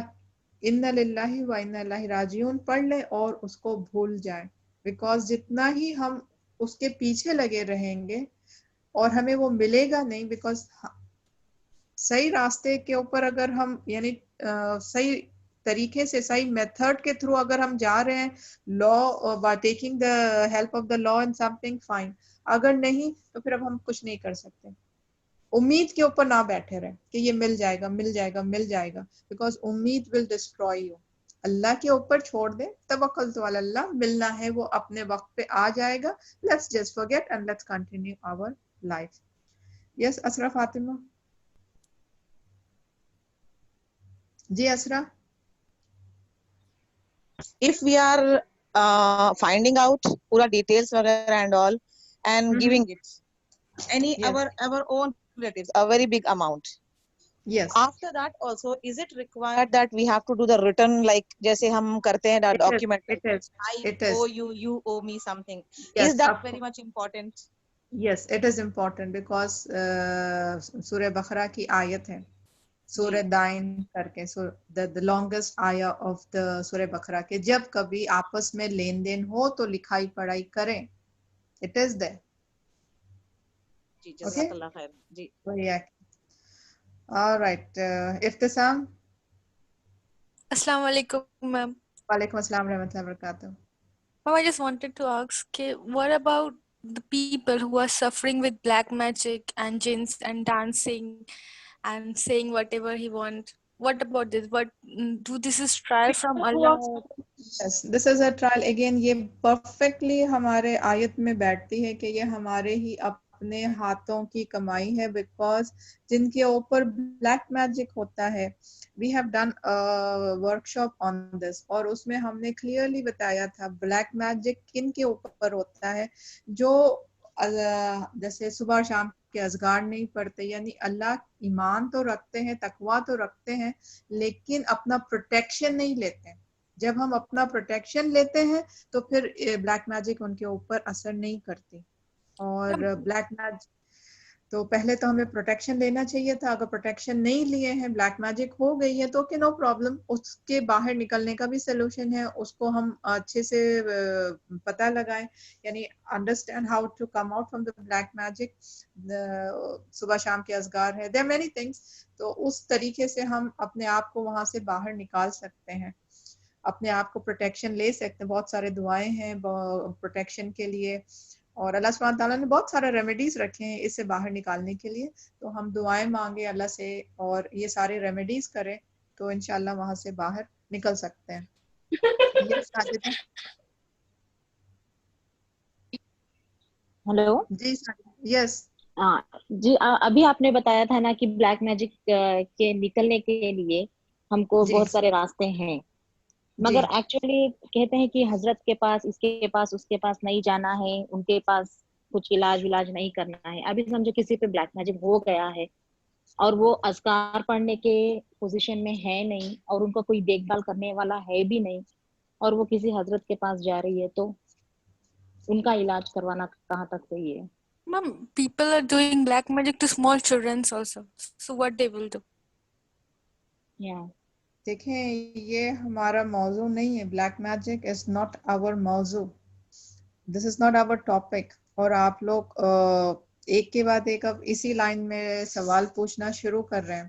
اِنَّ لِلَّهِ وَإِنَّ إِلَيْهِ راجعون پڑھ لیں اور اس کو بھول جائیں, بیکاز جتنا ہی ہم اس کے پیچھے لگے رہیں گے اور ہمیں وہ ملے گا نہیں, بیکاز صحیح راستے کے اوپر اگر ہم یعنی صحیح طریقے سے صحیح میتھڈ کے تھرو اگر ہم جا رہے ہیں, law by taking the help of the law and something fine, اگر نہیں تو پھر اب ہم کچھ نہیں کر سکتے. امید کے اوپر نہ بیٹھے رہیں کہ یہ مل جائے گا مل جائے گا مل جائے گا, بیکاز امید ول ڈسٹروائے یو. اللہ کے اوپر چھوڑ دیں, توکلت علی اللہ, ملنا ہے وہ اپنے وقت پہ آ جائے گا. Let's just forget and let's continue our life. Yes Isra Fatima. جی Isra. If we are finding out pura details and all and giving it any Yes. our own relatives a very big amount, Yes. after that also is it required that we have to do the return, like jaise hum karte hain It is. document, It is. I It is. owe you, you owe me something? Yes, Is that of very much important? Yes, it is important because سورہ بقرہ کی آیت ہے, سورہ دائن کر کے, the longest آیا of the سورہ بقرہ کے, جب کبھی آپس میں لین دین ہو تو لکھائی پڑھائی کریں. It is there. جی جزاک اللہ خیر. جی all right. افتسام. السلام علیکم میم. وعلیکم السلام ورحمۃ اللہ وبرکاتہ. Ma'am, I just wanted to ask, what about the people who are suffering with black magic and jinns and dancing and saying whatever he wants? What about this? Do this is trial from Allah? Yes, this is a trial. Again, یہ perfectly ہمارے آیت میں بیٹھتی ہے کہ یہ ہمارے ہی اپنے ہاتھوں کی کمائی ہے, because جن کے اوپر بلیک میجک ہوتا ہے, we have done a workshop on this, اور اس میں ہم نے clearly بتایا تھا بلیک میجک کن کے اوپر ہوتا ہے, جو جیسے صبح شام کے اذکار نہیں پڑھتے, یعنی اللہ ایمان تو رکھتے ہیں, تقویٰ تو رکھتے ہیں, لیکن اپنا پروٹیکشن نہیں لیتے. جب ہم اپنا پروٹیکشن لیتے ہیں تو پھر بلیک میجک ان کے اوپر اثر نہیں کرتی. اور بلیک میجک تو پہلے تو ہمیں پروٹیکشن لینا چاہیے تھا. اگر پروٹیکشن نہیں لیے ہیں, بلیک میجک ہو گئی ہے, تو کہ نو پرابلم, اس کے باہر نکلنے کا بھی سولوشن ہے. اس کو ہم اچھے سے پتہ لگائیں, یعنی understand how to come out from the black magic. صبح شام کے اذکار ہے, دیر مینی تھنگس. تو اس طریقے سے ہم اپنے آپ کو وہاں سے باہر نکال سکتے ہیں, اپنے آپ کو پروٹیکشن لے سکتے ہیں. بہت سارے دعائیں ہیں پروٹیکشن کے لیے, اور اللہ سبحانہ تعالیٰ نے بہت سارے ریمیڈیز رکھے ہیں اس سے باہر نکالنے کے لیے. تو ہم دعائیں مانگے اللہ سے اور یہ سارے ریمیڈیز کریں تو انشاءاللہ وہاں سے باہر نکل سکتے ہیں. یس ساجدہ. ہلو. جی یس. جی ابھی آپ نے بتایا تھا نا کہ بلیک میجک کے نکلنے کے لیے ہم کو بہت سارے راستے ہیں, مگر ایکچولی کہتے ہیں کہ حضرت کے پاس, اس کے پاس, اس کے پاس نہیں جانا ہے, ان کے پاس کچھ علاج نہیں کرنا ہے. ابھی سمجھو کسی پہ بلیک میجک ہو گیا ہے اور وہ اذکار پڑھنے کے پوزیشن میں ہے نہیں, اور ان کو کوئی دیکھ بھال کرنے والا ہے بھی نہیں, اور وہ کسی حضرت کے پاس جا رہی ہے, تو ان کا علاج کروانا کہاں تک صحیح ہے؟ Ma'am, people are doing black magic to small children also. So what they will do? دیکھیں یہ ہمارا موضوع نہیں ہے. Black magic is not our موضوع, دس از ناٹ آور ٹاپک. اور آپ لوگ ایک کے بعد ایک اب اسی لائن میں سوال پوچھنا شروع کر رہے ہیں.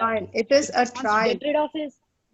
trial. It is a if he wants to trial. get rid of his,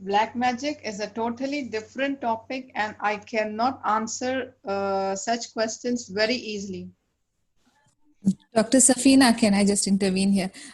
Black magic is a totally different topic and I cannot answer such questions very easily. Dr. Safina, can I just intervene here?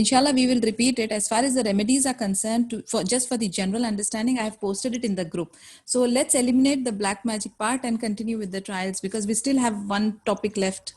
Inshallah we will repeat it. As far as the remedies are concerned, just for the general understanding, I have posted it in the group. So let's eliminate the black magic part and continue with the trials because we still have one topic left.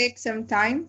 take some time.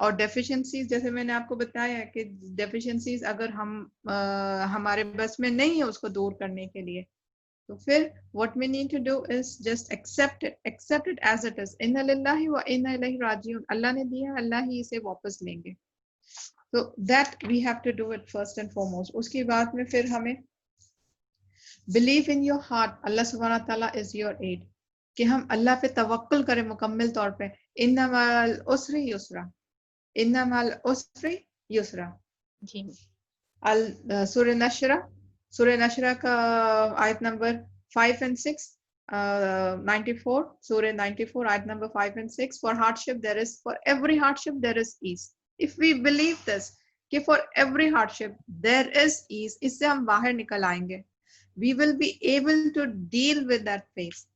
اور deficiencies جیسے میں نے آپ کو بتایا کہ deficiencies اگر ہمارے بس میں نہیں ہے اس کو دور کرنے کے لیے تو پھر what we need to do is just accept it as it is. inna lillahi wa inna ilaihi rajiun. اللہ نے دیا اللہ ہی اسے واپس لیں گے. So that we have to do it first and foremost. اس کے بعد میں پھر ہمیں believe in your heart اللہ سبحانہ تعالیٰ is your aid. کہ ہم اللہ پہ توکل کریں مکمل طور پہ. ان مع العسر یسرا ان مع العسر یسرا. جی سورہ نشرہ کا آیت نمبر 5 and 6 94 سورہ 94 آیت number 5 and 6 for every hardship there is ease. If we believe this کہ for every hardship there is ease, اس سے ہم باہر نکل آئیں گے. We will be able to deal with that phase.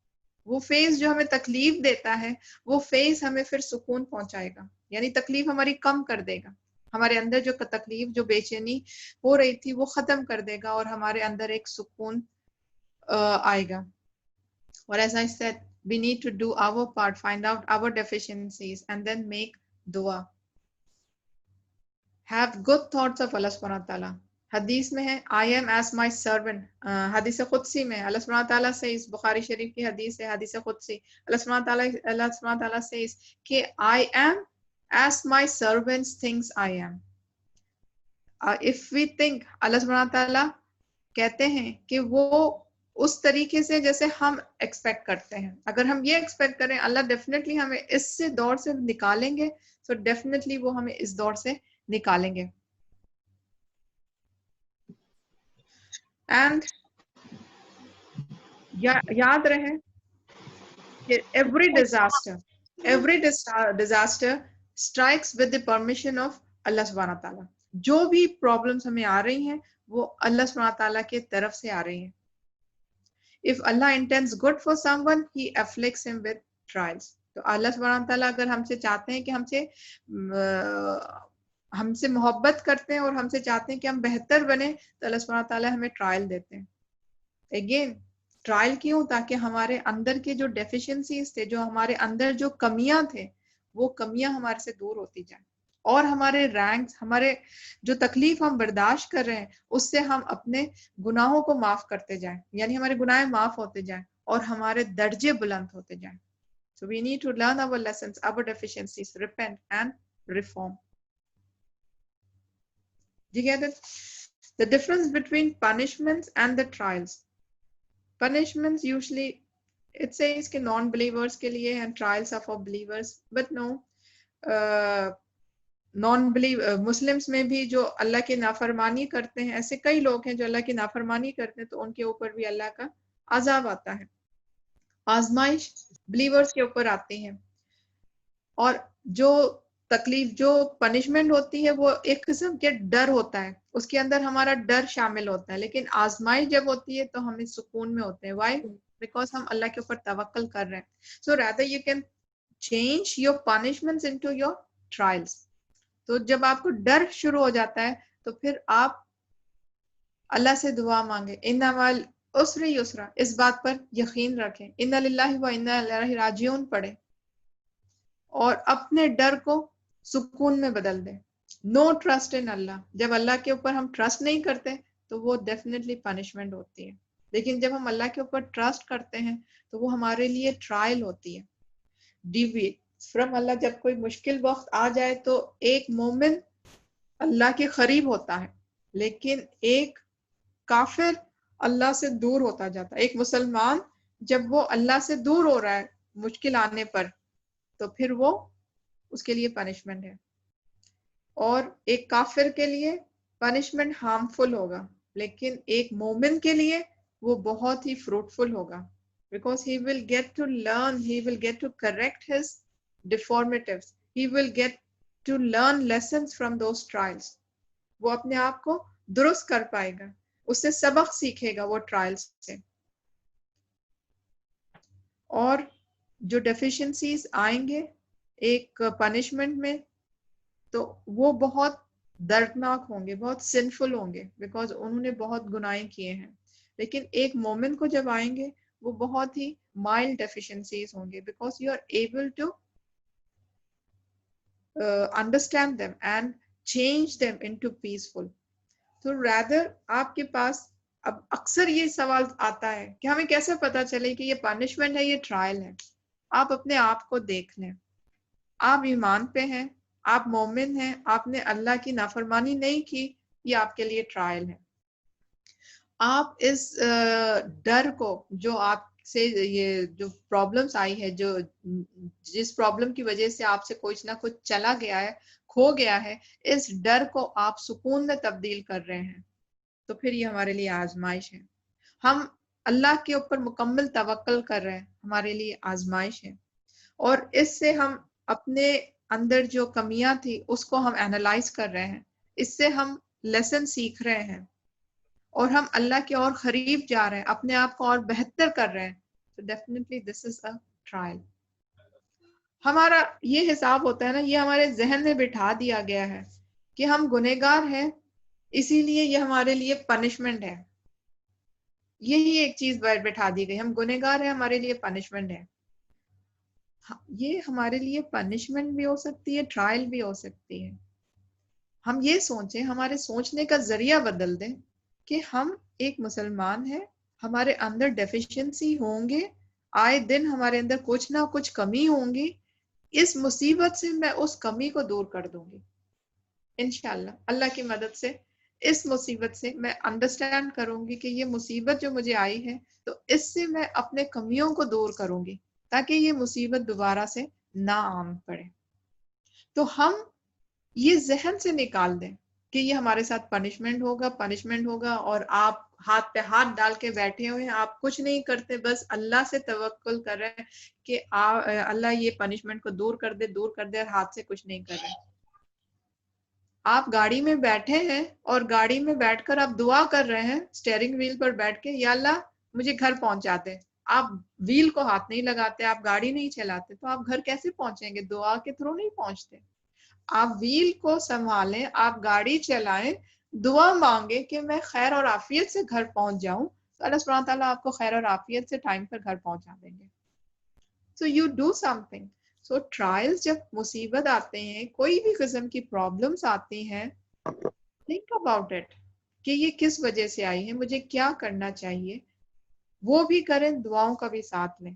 وہ فیز جو ہمیں تکلیف دیتا ہے وہ فیز ہمیں پھر سکون پہنچائے گا, یعنی تکلیف ہماری کم کر دے گا. ہمارے اندر جو تکلیف جو بے چینی ہو رہی تھی وہ ختم کر دے گا اور ہمارے اندر ایک سکون آئے گا. اور as I said, we need to do our part, find out our deficiencies and then make dua. Have good thoughts of Allah subhanahu wa ta'ala. حدیث میں ہے I am as my servant. حدیث قدسی میں اللہ سبحانہ تعالیٰ سے اس بخاری شریف کی حدیث ہے حدیث قدسی. اللہ سبحانہ تعالیٰ سے اس کہ I am as my servants thinks I am. If we think اللہ سبحانہ تعالیٰ کہتے ہیں کہ وہ اس طریقے سے جیسے ہم ایکسپیکٹ کرتے ہیں, اگر ہم یہ ایکسپیکٹ کریں اللہ ڈیفینیٹلی ہمیں اس سے دور سے نکالیں گے, تو ڈیفینیٹلی وہ ہمیں اس دور سے نکالیں گے. اینڈ یاد رہے کہ every disaster strikes with the permission of اللہ سبحانہ تعالیٰ. جو بھی پرابلمس ہمیں آ رہی ہیں وہ اللہ سبحانہ تعالیٰ کی طرف سے آ رہی ہیں. If Allah intends good for someone, he afflicts him with trials. تو اللہ سبحانہ تعالیٰ اگر ہم سے چاہتے ہیں کہ ہم سے محبت کرتے ہیں اور ہم سے چاہتے ہیں کہ ہم بہتر بنیں, تو اللہ سبحانہ تعالیٰ ہمیں ٹرائل دیتے ہیں. اگین ٹرائل کیوں؟ تاکہ ہمارے اندر کے جو ڈیفیشنسیز تھے, جو ہمارے اندر جو کمیاں تھے, وہ کمیاں ہمارے سے دور ہوتی جائیں اور ہمارے رینکس, ہمارے جو تکلیف ہم برداشت کر رہے ہیں اس سے ہم اپنے گناہوں کو معاف کرتے جائیں, یعنی ہمارے گناہ معاف ہوتے جائیں اور ہمارے درجے بلند ہوتے جائیں. So we need to learn our lessons, our deficiencies, repent and reform. Do you get it? The difference between punishments and the trials. Punishments usually it says کہ non-believers کے لیے and trials are for believers, but no, Muslims میں بھی جو اللہ کی نافرمانی کرتے ہیں, ایسے کئی لوگ ہیں جو اللہ کی نافرمانی کرتے ہیں, تو ان کے اوپر بھی اللہ کا عذاب آتا ہے. آزمائش بلیورز کے اوپر آتی ہے, اور جو تکلیف جو پنشمنٹ ہوتی ہے وہ ایک قسم کے ڈر ہوتا ہے, اس کے اندر ہمارا ڈر شامل ہوتا ہے. لیکن آزمائش جب ہوتی ہے تو ہم سکون میں ہوتے ہیں. وائی؟ بیکاز ہم اللہ کے اوپر توکل کر رہے ہیں. سو rather you can change your punishments into your trials. تو جب آپ کو ڈر شروع ہو جاتا ہے تو پھر آپ اللہ سے دعا مانگے, ان مع العسر یسرا, اس بات پر یقین رکھیں, ان للہ و انا الیہ راجعون پڑھیں اور اپنے ڈر کو سکون میں بدل دیں. نو ٹرسٹ ان اللہ. جب اللہ کے اوپر ہم ٹرسٹ نہیں کرتے تو وہ ڈیفینیٹلی پنشمنٹ ہوتی ہے. لیکن جب ہم اللہ کے اوپر ٹرسٹ کرتے ہیں تو وہ ہمارے لیے ٹرائل ہوتی ہے. ڈیویٹ فرام اللہ. جب کوئی مشکل وقت آ جائے تو ایک مومن اللہ کے قریب ہوتا ہے, لیکن ایک کافر اللہ سے دور ہوتا جاتا ہے. ایک مسلمان جب وہ اللہ سے دور ہو رہا ہے مشکل آنے پر, تو پھر وہ اس کے لیے پنشمنٹ ہے. اور ایک کافر کے لیے پنشمنٹ ہارمفل ہوگا, لیکن ایک مومن کے لیے وہ بہت ہی فروٹفل ہوگا. Because he will get to learn, he will get to correct his deformities, he will get to learn lessons from those trials. وہ اپنے آپ کو درست کر پائے گا, اس سے سبق سیکھے گا وہ ٹرائلز سے. اور جو ڈیفیشنسیز آئیں گے ایک پنشمنٹ میں, تو وہ بہت دردناک ہوں گے, بہت سنفل ہوں گے, بیکاز انہوں نے بہت گناہیں کیے ہیں. لیکن ایک مومن کو جب آئیں گے وہ بہت ہی مائلڈ ڈیفیشنسیز ہوں گے, because you are able to understand them and change them into peaceful. So rather آپ کے پاس اب اکثر یہ سوال آتا ہے کہ ہمیں کیسے پتا چلے کہ یہ پنشمنٹ ہے یہ ٹرائل ہے. آپ اپنے آپ کو دیکھ لیں. آپ ایمان پہ ہیں, آپ مومن ہیں, آپ نے اللہ کی نافرمانی نہیں کی, یہ آپ کے لیے ٹرائل ہے. آپ اس ڈر کو جو آپ سے یہ جو پرابلمس آئی ہے, جو جس پرابلم کی وجہ سے آپ سے کچھ نہ کچھ چلا گیا ہے, کھو گیا ہے, اس ڈر کو آپ سکون میں تبدیل کر رہے ہیں, تو پھر یہ ہمارے لیے آزمائش ہے. ہم اللہ کے اوپر مکمل توکل کر رہے ہیں, ہمارے لیے آزمائش ہے. اور اس سے ہم اپنے اندر جو کمیاں تھی اس کو ہم اینالائز کر رہے ہیں, اس سے ہم لیسن سیکھ رہے ہیں, اور ہم اللہ کے اور قریب جا رہے ہیں, اپنے آپ کو اور بہتر کر رہے ہیں. So definitely this is a trial. ہمارا یہ حساب ہوتا ہے نا, یہ ہمارے ذہن میں بٹھا دیا گیا ہے کہ ہم گنہگار ہیں, اسی لیے یہ ہمارے لیے پنشمنٹ ہے. یہی ایک چیز بٹھا دی گئی, ہم گنہگار ہیں, ہمارے لیے پنشمنٹ ہے. یہ ہمارے لیے پنشمنٹ بھی ہو سکتی ہے, ٹرائل بھی ہو سکتی ہے. ہم یہ سوچیں, ہمارے سوچنے کا ذریعہ بدل دیں کہ ہم ایک مسلمان ہیں, ہمارے اندر ڈیفیشنسی ہوں گے, آئے دن ہمارے اندر کچھ نہ کچھ کمی ہوں گی. اس مصیبت سے میں اس کمی کو دور کر دوں گی انشاءاللہ, اللہ کی مدد سے. اس مصیبت سے میں انڈرسٹینڈ کروں گی کہ یہ مصیبت جو مجھے آئی ہے, تو اس سے میں اپنے کمیوں کو دور کروں گی تاکہ یہ مصیبت دوبارہ سے نہ آن پڑے. تو ہم یہ ذہن سے نکال دیں کہ یہ ہمارے ساتھ پنشمنٹ ہوگا, اور آپ ہاتھ پہ ہاتھ ڈال کے بیٹھے ہوئے ہیں, آپ کچھ نہیں کرتے, بس اللہ سے توکل کر رہے ہیں کہ اللہ یہ پنشمنٹ کو دور کر دے, اور ہاتھ سے کچھ نہیں کر رہے. آپ گاڑی میں بیٹھے ہیں اور گاڑی میں بیٹھ کر آپ دعا کر رہے ہیں, اسٹیئرنگ ویل پر بیٹھ کے, یا اللہ مجھے گھر پہنچا دے. آپ ویل کو ہاتھ نہیں لگاتے, آپ گاڑی نہیں چلاتے, تو آپ گھر کیسے پہنچیں گے؟ دعا کے تھرو نہیں پہنچتے. آپ ویل کو سنبھالیں, آپ گاڑی چلائیں, دعا مانگے کہ میں خیر اور عافیت سے گھر پہنچ جاؤں, تو اللہ سبحانہ تعالیٰ آپ کو خیر اور عافیت سے ٹائم پر گھر پہنچا دیں گے. So you do some thing. So trials جب مصیبت آتے ہیں, کوئی بھی قسم کی پرابلمس آتی ہیں, تھنک اباؤٹ اٹ کہ یہ کس وجہ سے آئی ہے, مجھے کیا کرنا چاہیے, وہ بھی کریں, دعاؤں کا بھی ساتھ لیں.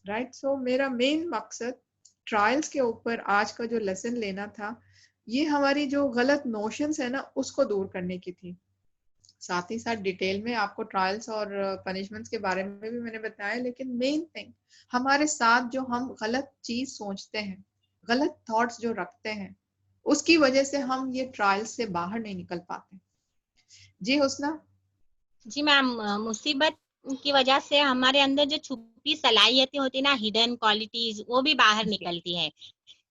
رائٹ. سو میرا مین مقصد ٹرائلز کے اوپر آج کا جو لیسن لینا تھا, یہ ہماری جو غلط نوشنز ہے نا, اس کو دور کرنے کی تھی. ساتھ ہی ساتھ ڈیٹیل میں آپ کو ٹرائلز اور پنشمنٹس کے بارے میں بھی میں نے بتایا, لیکن مین تھنگ ہمارے ساتھ جو ہم غلط چیز سوچتے ہیں, غلط تھاٹس جو رکھتے ہیں, اس کی وجہ سے ہم یہ ٹرائل سے باہر نہیں نکل پاتے. جی حسنہ. جی میم, مصیبت کی وجہ سے ہمارے اندر جو چھپی صلاحیتیں ہوتی نا, ہڈن کوالٹیز, وہ بھی باہر نکلتی ہیں.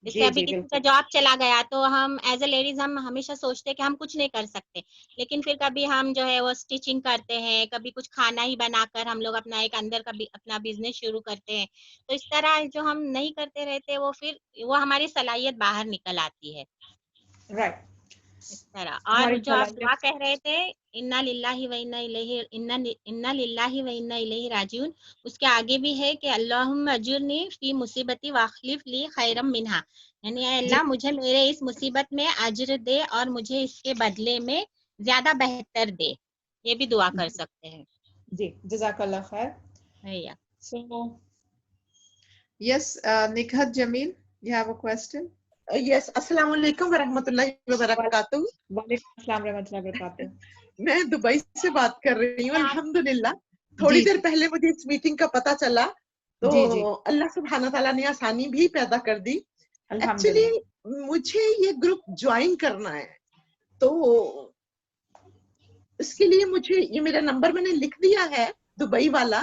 جیسے ابھی کسی کا جاب چلا گیا تو ہم ایز اے لیڈیز ہم ہمیشہ سوچتے ہیں کہ ہم کچھ نہیں کر سکتے, لیکن پھر کبھی ہم جو ہے وہ اسٹیچنگ کرتے ہیں, کبھی کچھ کھانا ہی بنا کر ہم لوگ اپنا ایک اندر کا اپنا بزنس شروع کرتے ہیں. تو اس طرح جو ہم نہیں کرتے رہتے, وہ پھر وہ ہماری صلاحیت باہر نکل آتی ہے. رائٹ. اس طرح. اور جو آپ دعا کہہ رہے تھے, انا للہ و انا الیہ راجعون, اس کے آگے بھی ہے کہ اللہم اجرنی فی مصیبتی واخلف لی خیرم منہا, یعنی اے اللہ مجھے میرے اس مصیبت میں اجر دے اور مجھے اس کے بدلے میں زیادہ بہتر دے. یہ بھی دعا کر سکتے ہیں. جی جزاک اللہ خیر. So yes, Nikhat Jamil, you have a question? Yes, السلام علیکم ورحمۃ اللہ وبرکاتہ. وعلیکم السلام ورحمۃ اللہ وبرکاتہ. میں دبئی سے بات کر رہی ہوں. الحمدللہ تھوڑی دیر پہلے مجھے اس میٹنگ کا پتہ چلا, تو اللہ سبحانہ تعالیٰ نے آسانی بھی پیدا کر دی. ایکچولی مجھے یہ گروپ جوائن کرنا ہے, تو اس کے لیے مجھے یہ میرا نمبر میں نے لکھ دیا ہے دبئی والا,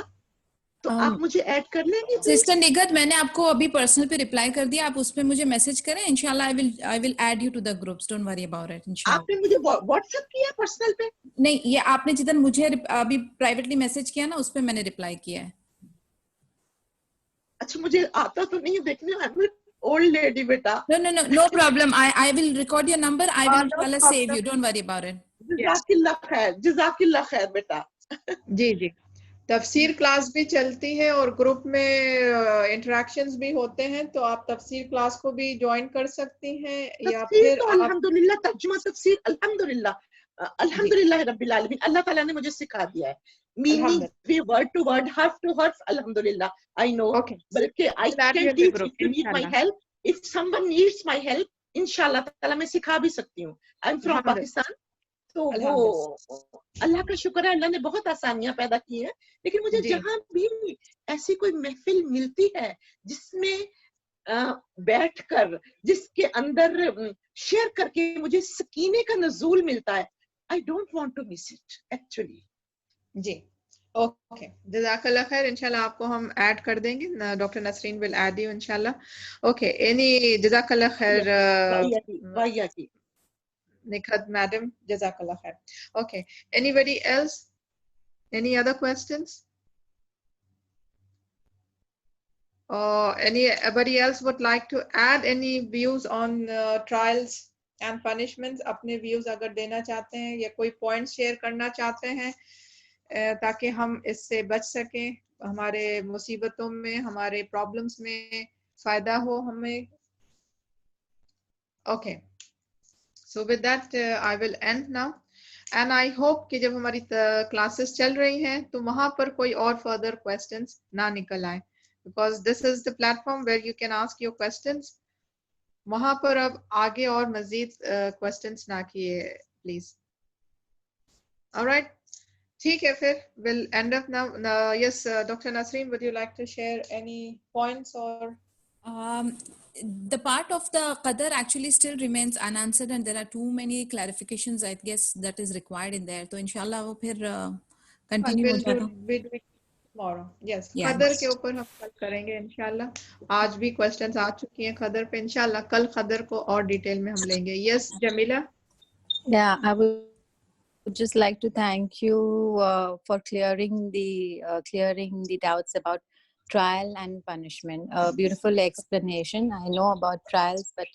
تو آپ مجھے ایڈ کر لیں گے. سسٹر نگہت, میں نے آپ کو ابھی پرسنل پہ ریپلائی کر دیا, آپ اس پہ مجھے میسج کریں, انشاءاللہ I will add you to the groups, don't worry about it. انشاءاللہ. آپ نے مجھے واٹس ایپ کیا پرسنل پہ؟ نہیں, یہ آپ نے جدھر مجھے ابھی پرائیویٹلی میسج کیا نا, اس پہ میں نے ریپلائی کیا ہے. اچھا, مجھے آتا تو نہیں دیکھنے, old lady beta. No problem. I will record your number. I will inshallah save you. Don't worry about it. جزاک اللہ خیر, جزاک اللہ خیر بیٹا. جی جی. تفسیر کلاس بھی چلتی ہے اور گروپ میں انٹریکشنز بھی ہوتے ہیں، تو آپ تفسیر کلاس کو بھی جوائن کر سکتی ہیں یا تفسیر پھر تو آپ الحمدللہ ترجمہ تفسیر الحمدللہ رب العالمین اللہ تعالیٰ نے مجھے سکھا دیا ہے، میننگ بھی ورڈ ٹو ورڈ حرف ٹو حرف الحمدللہ آئی نو، بلکہ I can teach if you need my help, if some one needs my help انشاءاللہ تعالیٰ میں سکھا بھی سکتی ہوں. I am from Pakistan. تو وہ اللہ کا شکر ہے، اللہ نے بہت آسانیاں پیدا کی ہیں، لیکن مجھے جہاں بھی ایسی کوئی محفل ملتی ہے جس میں بیٹھ کر، جس کے اندر شیئر کر کے مجھے سکینے کا نزول ملتا ہے، I don't want to miss it actually. جی اوکے، جزاک اللہ خیر. انشاءاللہ آپ کو ہم ایڈ کر دیں گے، doctor Nasreen will add you انشاءاللہ. اوکے، اینی جزاک اللہ خیر نکھت میڈم، جزاک اللہ خیر. Okay, anybody else? Any other questions? Or anybody else would like to add any views on trials and punishments? اپنے views اگر دینا چاہتے ہیں یا کوئی points share کرنا چاہتے ہیں تاکہ ہم اس سے بچ سکیں، ہمارے مصیبتوں میں، ہمارے problems میں فائدہ ہو ہمیں. Okay. So with that I will end now and I hope کہ جب ہماری classes چل رہی ہیں تو وہاں پر کوئی اور further questions نہ نکل آئے، because this is the platform where you can ask your questions. وہاں پر اب آگے اور مزید questions نہ کیے please. Alright, ٹھیک ہے پھر we'll end up now. Yes, Dr. Nasreen, would you like to share any points or the part of the qadar actually still remains unanswered and there are too many clarifications I guess that is required in there, to inshallah wo phir continue ho jata. we'll do it tomorrow. Yes, qadar کے اوپر ہم کل کریں گے انشاءاللہ. آج بھی questions آ چکی ہیں قدر پہ، انشاءاللہ کل قدر کو اور ڈیٹیل میں ہم لیں گے. Yes, Jamila. Yeah, I would just like to thank you for clearing the doubts about trial and punishment. A beautiful explanation. I know about trials, but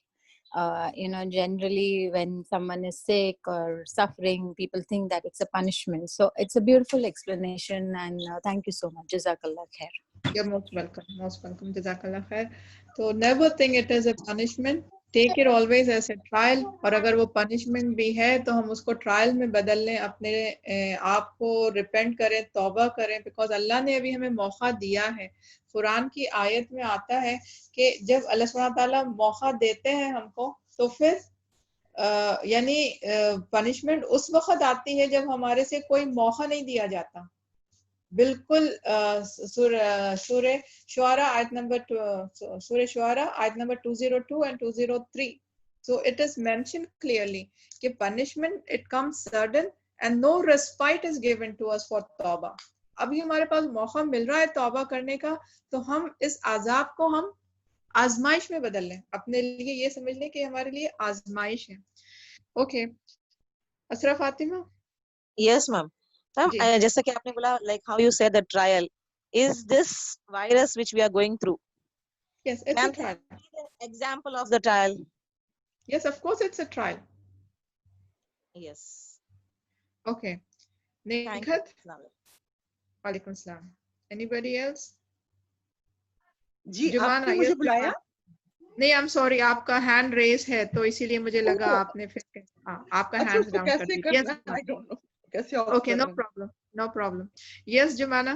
generally when someone is sick or suffering, people think that it's a punishment. So it's a beautiful explanation and thank you so much. Jazakallah khair. You're most welcome. Most welcome. Jazakallah khair. So never think it is a punishment. Take it always as a trial. اور اگر وہ punishment بھی ہے تو ہم اس کو trial میں بدل لیں، اپنے آپ کو repent کریں، توبہ کریں، because اللہ نے ابھی ہمیں موقع دیا ہے. قرآن کی آیت میں آتا ہے کہ جب اللہ سبحانہ تعالیٰ موقع دیتے ہیں ہم کو تو پھر یعنی punishment اس وقت آتی ہے جب ہمارے سے کوئی موقع نہیں دیا جاتا. بالکل سورہ شعراء آیت number 202 and 203. So it is mentioned clearly کہ punishment it comes sudden and no respite is given to us for توبہ. ابھی ہمارے پاس موقع مل رہا ہے توبہ کرنے کا، تو ہم اس عذاب کو ہم آزمائش میں بدل لیں، اپنے لیے یہ سمجھ لیں کہ ہمارے لیے آزمائش ہے. اوکے، اسرا فاطمہ. یس میم. جیسا کہ آپ نے بولا like how you said the trial, is this virus which we are going through? Yes, it's a trial. Example of the trial. Yes, of course it's a trial. Yes. Okay. Nikhat. Walaikum salam. Anybody else? جی آپ نے مجھے بلایا؟ نہیں، I'm sorry، آپ کا hand raise ہے تو اسی لیے مجھے لگا آپ نے پھر آپ کا ہینڈ ڈاؤن کر دیا. Okay, no problem, no problem. Yes Jumana.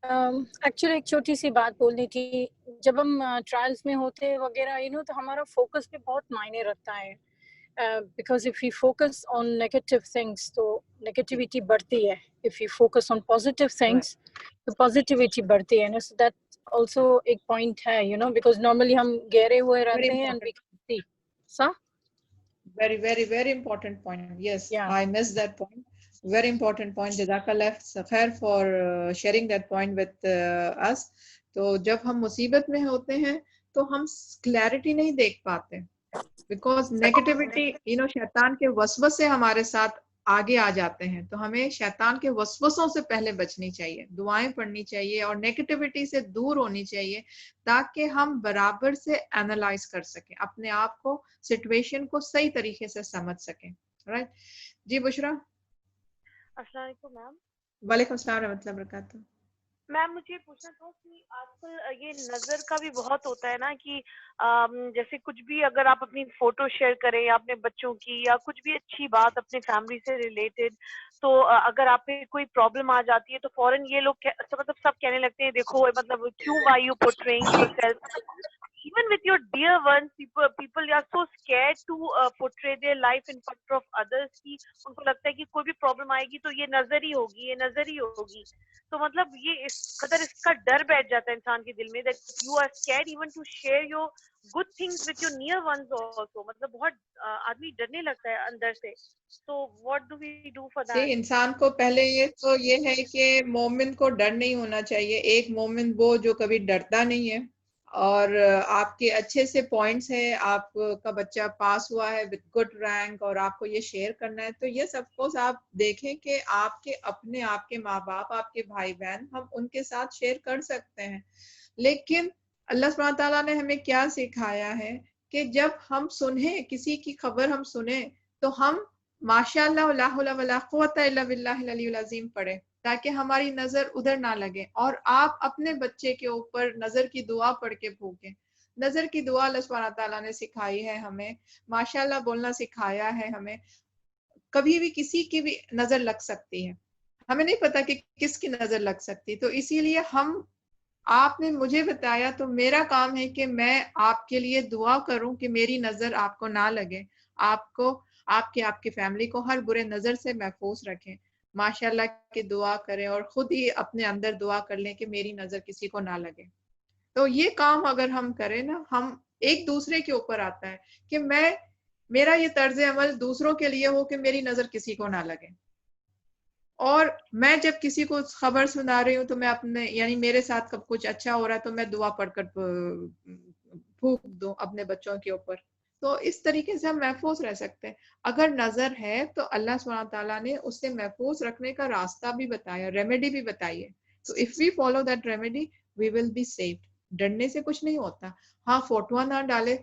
Actually ایک چھوٹی سی بات بولنی تھی. جب ہم ٹرائلس میں ہوتے وغیرہ تو ہمارا فوکس بھی بہت معنی رکھتا ہے، because if you focus on negative things تو نیگیٹیوٹی بڑھتی ہے، if you focus on positive things تو پازیٹیوٹی بڑھتی ہے. سو دیٹ آلسو ایک پوائنٹ ہے، بیکاز نارملی ہم گہرے ہوئے رہتے ہیں اینڈ وی کین سی. سا very very very important point. Yes, I missed that point. Very important point. Jazakallah khair for sharing that point with us. تو جب ہم مصیبت میں ہوتے ہیں تو ہم کلیئرٹی نہیں دیکھ پاتے، بیکاز نیگیٹیوٹی شیطان کے وسوسے ہمارے ساتھ آگے آ جاتے ہیں. تو ہمیں شیطان کے وسوسوں سے پہلے بچنی چاہیے، دعائیں پڑھنی چاہیے اور نیگیٹیوٹی سے دور ہونی چاہیے تاکہ ہم برابر سے اینالائز کر سکیں، اپنے آپ کو، سچویشن کو صحیح طریقے سے سمجھ سکیں. رائٹ جی بشرا. السلام علیکم میم. وعلیکم السلام ورحمۃ اللہ وبرکاتہ. میم مجھے پوچھنا تھا کہ آج کل یہ نظر کا بھی بہت ہوتا ہے نا کہ جیسے کچھ بھی اگر آپ اپنی فوٹو شیئر کریں یا اپنے بچوں کی یا کچھ بھی اچھی بات اپنے فیملی سے ریلیٹڈ، تو اگر آپ پہ کوئی پرابلم آ جاتی ہے تو فوراً یہ لوگ مطلب سب کہنے لگتے ہیں دیکھو مطلب کیوں why you portraying yourself. Even with your dear ones, people are so scared to portray their life in front of others کہ ان کو لگتا ہے کہ کوئی بھی پرابلم آئے گی تو یہ نظر ہی ہوگی، یہ نظر ہی ہوگی. تو مطلب یہ اس قدر اس کا ڈر بیٹھ جاتا ہے انسان کے دل میں that you are scared even to share your good things with your near ones also. مطلب بہت آدمی ڈرنے لگتا ہے اندر سے. تو what do we do for that? انسان کو پہلے یہ ہے کہ مومن کو ڈر نہیں ہونا چاہیے. ایک مومن وہ جو کبھی ڈرتا نہیں ہے، اور آپ کے اچھے سے پوائنٹس ہیں، آپ کا بچہ پاس ہوا ہے وتھ گڈ رینک اور آپ کو یہ شیئر کرنا ہے، تو یہ سب کچھ آپ دیکھیں کہ آپ کے اپنے آپ کے ماں باپ، آپ کے بھائی بہن، ہم ان کے ساتھ شیئر کر سکتے ہیں. لیکن اللہ سبحانہ تعالیٰ نے ہمیں کیا سکھایا ہے کہ جب ہم سنیں کسی کی خبر ہم سنیں تو ہم ماشاء اللہ لا حول ولا قوت الا باللہ العلی العظیم پڑھیں تاکہ ہماری نظر ادھر نہ لگے. اور آپ اپنے بچے کے اوپر نظر کی دعا پڑھ کے بھوکیں. نظر کی دعا اللہ سبحانہ تعالیٰ نے سکھائی ہے ہمیں، ماشاء اللہ بولنا سکھایا ہے ہمیں. کبھی بھی کسی کی بھی نظر لگ سکتی ہے، ہمیں نہیں پتا کہ کس کی نظر لگ سکتی. تو اسی لیے آپ نے مجھے بتایا تو میرا کام ہے کہ میں آپ کے لیے دعا کروں کہ میری نظر آپ کو نہ لگے، آپ کو، آپ کی فیملی کو ہر برے نظر سے محفوظ رکھیں. ماشاء اللہ کی دعا کریں اور خود ہی اپنے اندر دعا کر لیں کہ میری نظر کسی کو نہ لگے. تو یہ کام اگر ہم کریں نا، ہم ایک دوسرے کے اوپر آتا ہے کہ میرا یہ طرز عمل دوسروں کے لیے ہو کہ میری نظر کسی کو نہ لگے. اور میں جب کسی کو خبر سنا رہی ہوں تو میں اپنے، یعنی میرے ساتھ کب کچھ اچھا ہو رہا ہے تو میں دعا پڑھ کر پھونک دوں اپنے بچوں کے اوپر. تو اس طریقے سے ہم محفوظ رہ سکتے ہیں. اگر نظر ہے تو اللہ سبحانہ تعالیٰ نے اس سے محفوظ رکھنے کا راستہ بھی بتایا، ریمیڈی بھی بتائی ہے. تو if we follow that remedy we will be saved. ڈرنے سے کچھ نہیں ہوتا. ہاں فوٹوਆਂ نہ ڈالے،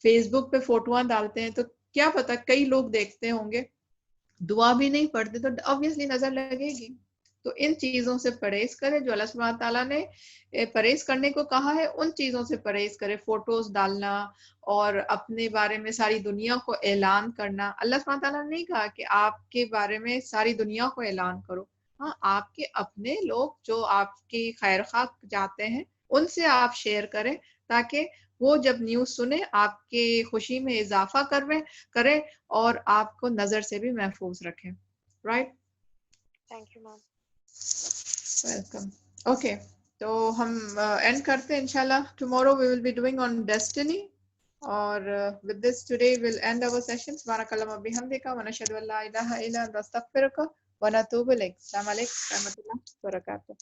فیس بک پہ فوٹوਆਂ ڈالتے ہیں تو کیا پتا کئی لوگ دیکھتے ہوں گے، دعا بھی نہیں پڑھتے تو obviously نظر لگے گی. تو ان چیزوں سے پرہیز کرے جو اللہ سبحانہ تعالیٰ نے پرہیز کرنے کو کہا ہے، ان چیزوں سے پرہیز کرے. فوٹوز ڈالنا اور اپنے بارے میں ساری دنیا کو اعلان کرنا، اللہ سبحانہ تعالیٰ نے نہیں کہا کہ آپ کے بارے میں ساری دنیا کو اعلان کرو. ہاں آپ کے اپنے لوگ جو آپ کی خیر خواہ جاتے ہیں ان سے آپ شیئر کریں تاکہ وہ جب نیوز سنیں آپ کی خوشی میں اضافہ کریں اور آپ کو نظر سے بھی محفوظ رکھیں. Right? Thank you ma'am. Welcome. Okay, تو ہم اینڈ کرتے ہیں انشاءاللہ. Tomorrow we will be doing on destiny. اور with this today we'll end our session. سبحانک اللہم وبحمدک ونشہد ان لا الہ الا انت نستغفرک ونتوب الیک. السلام علیکم و رحمۃ اللہ وبرکاتہ.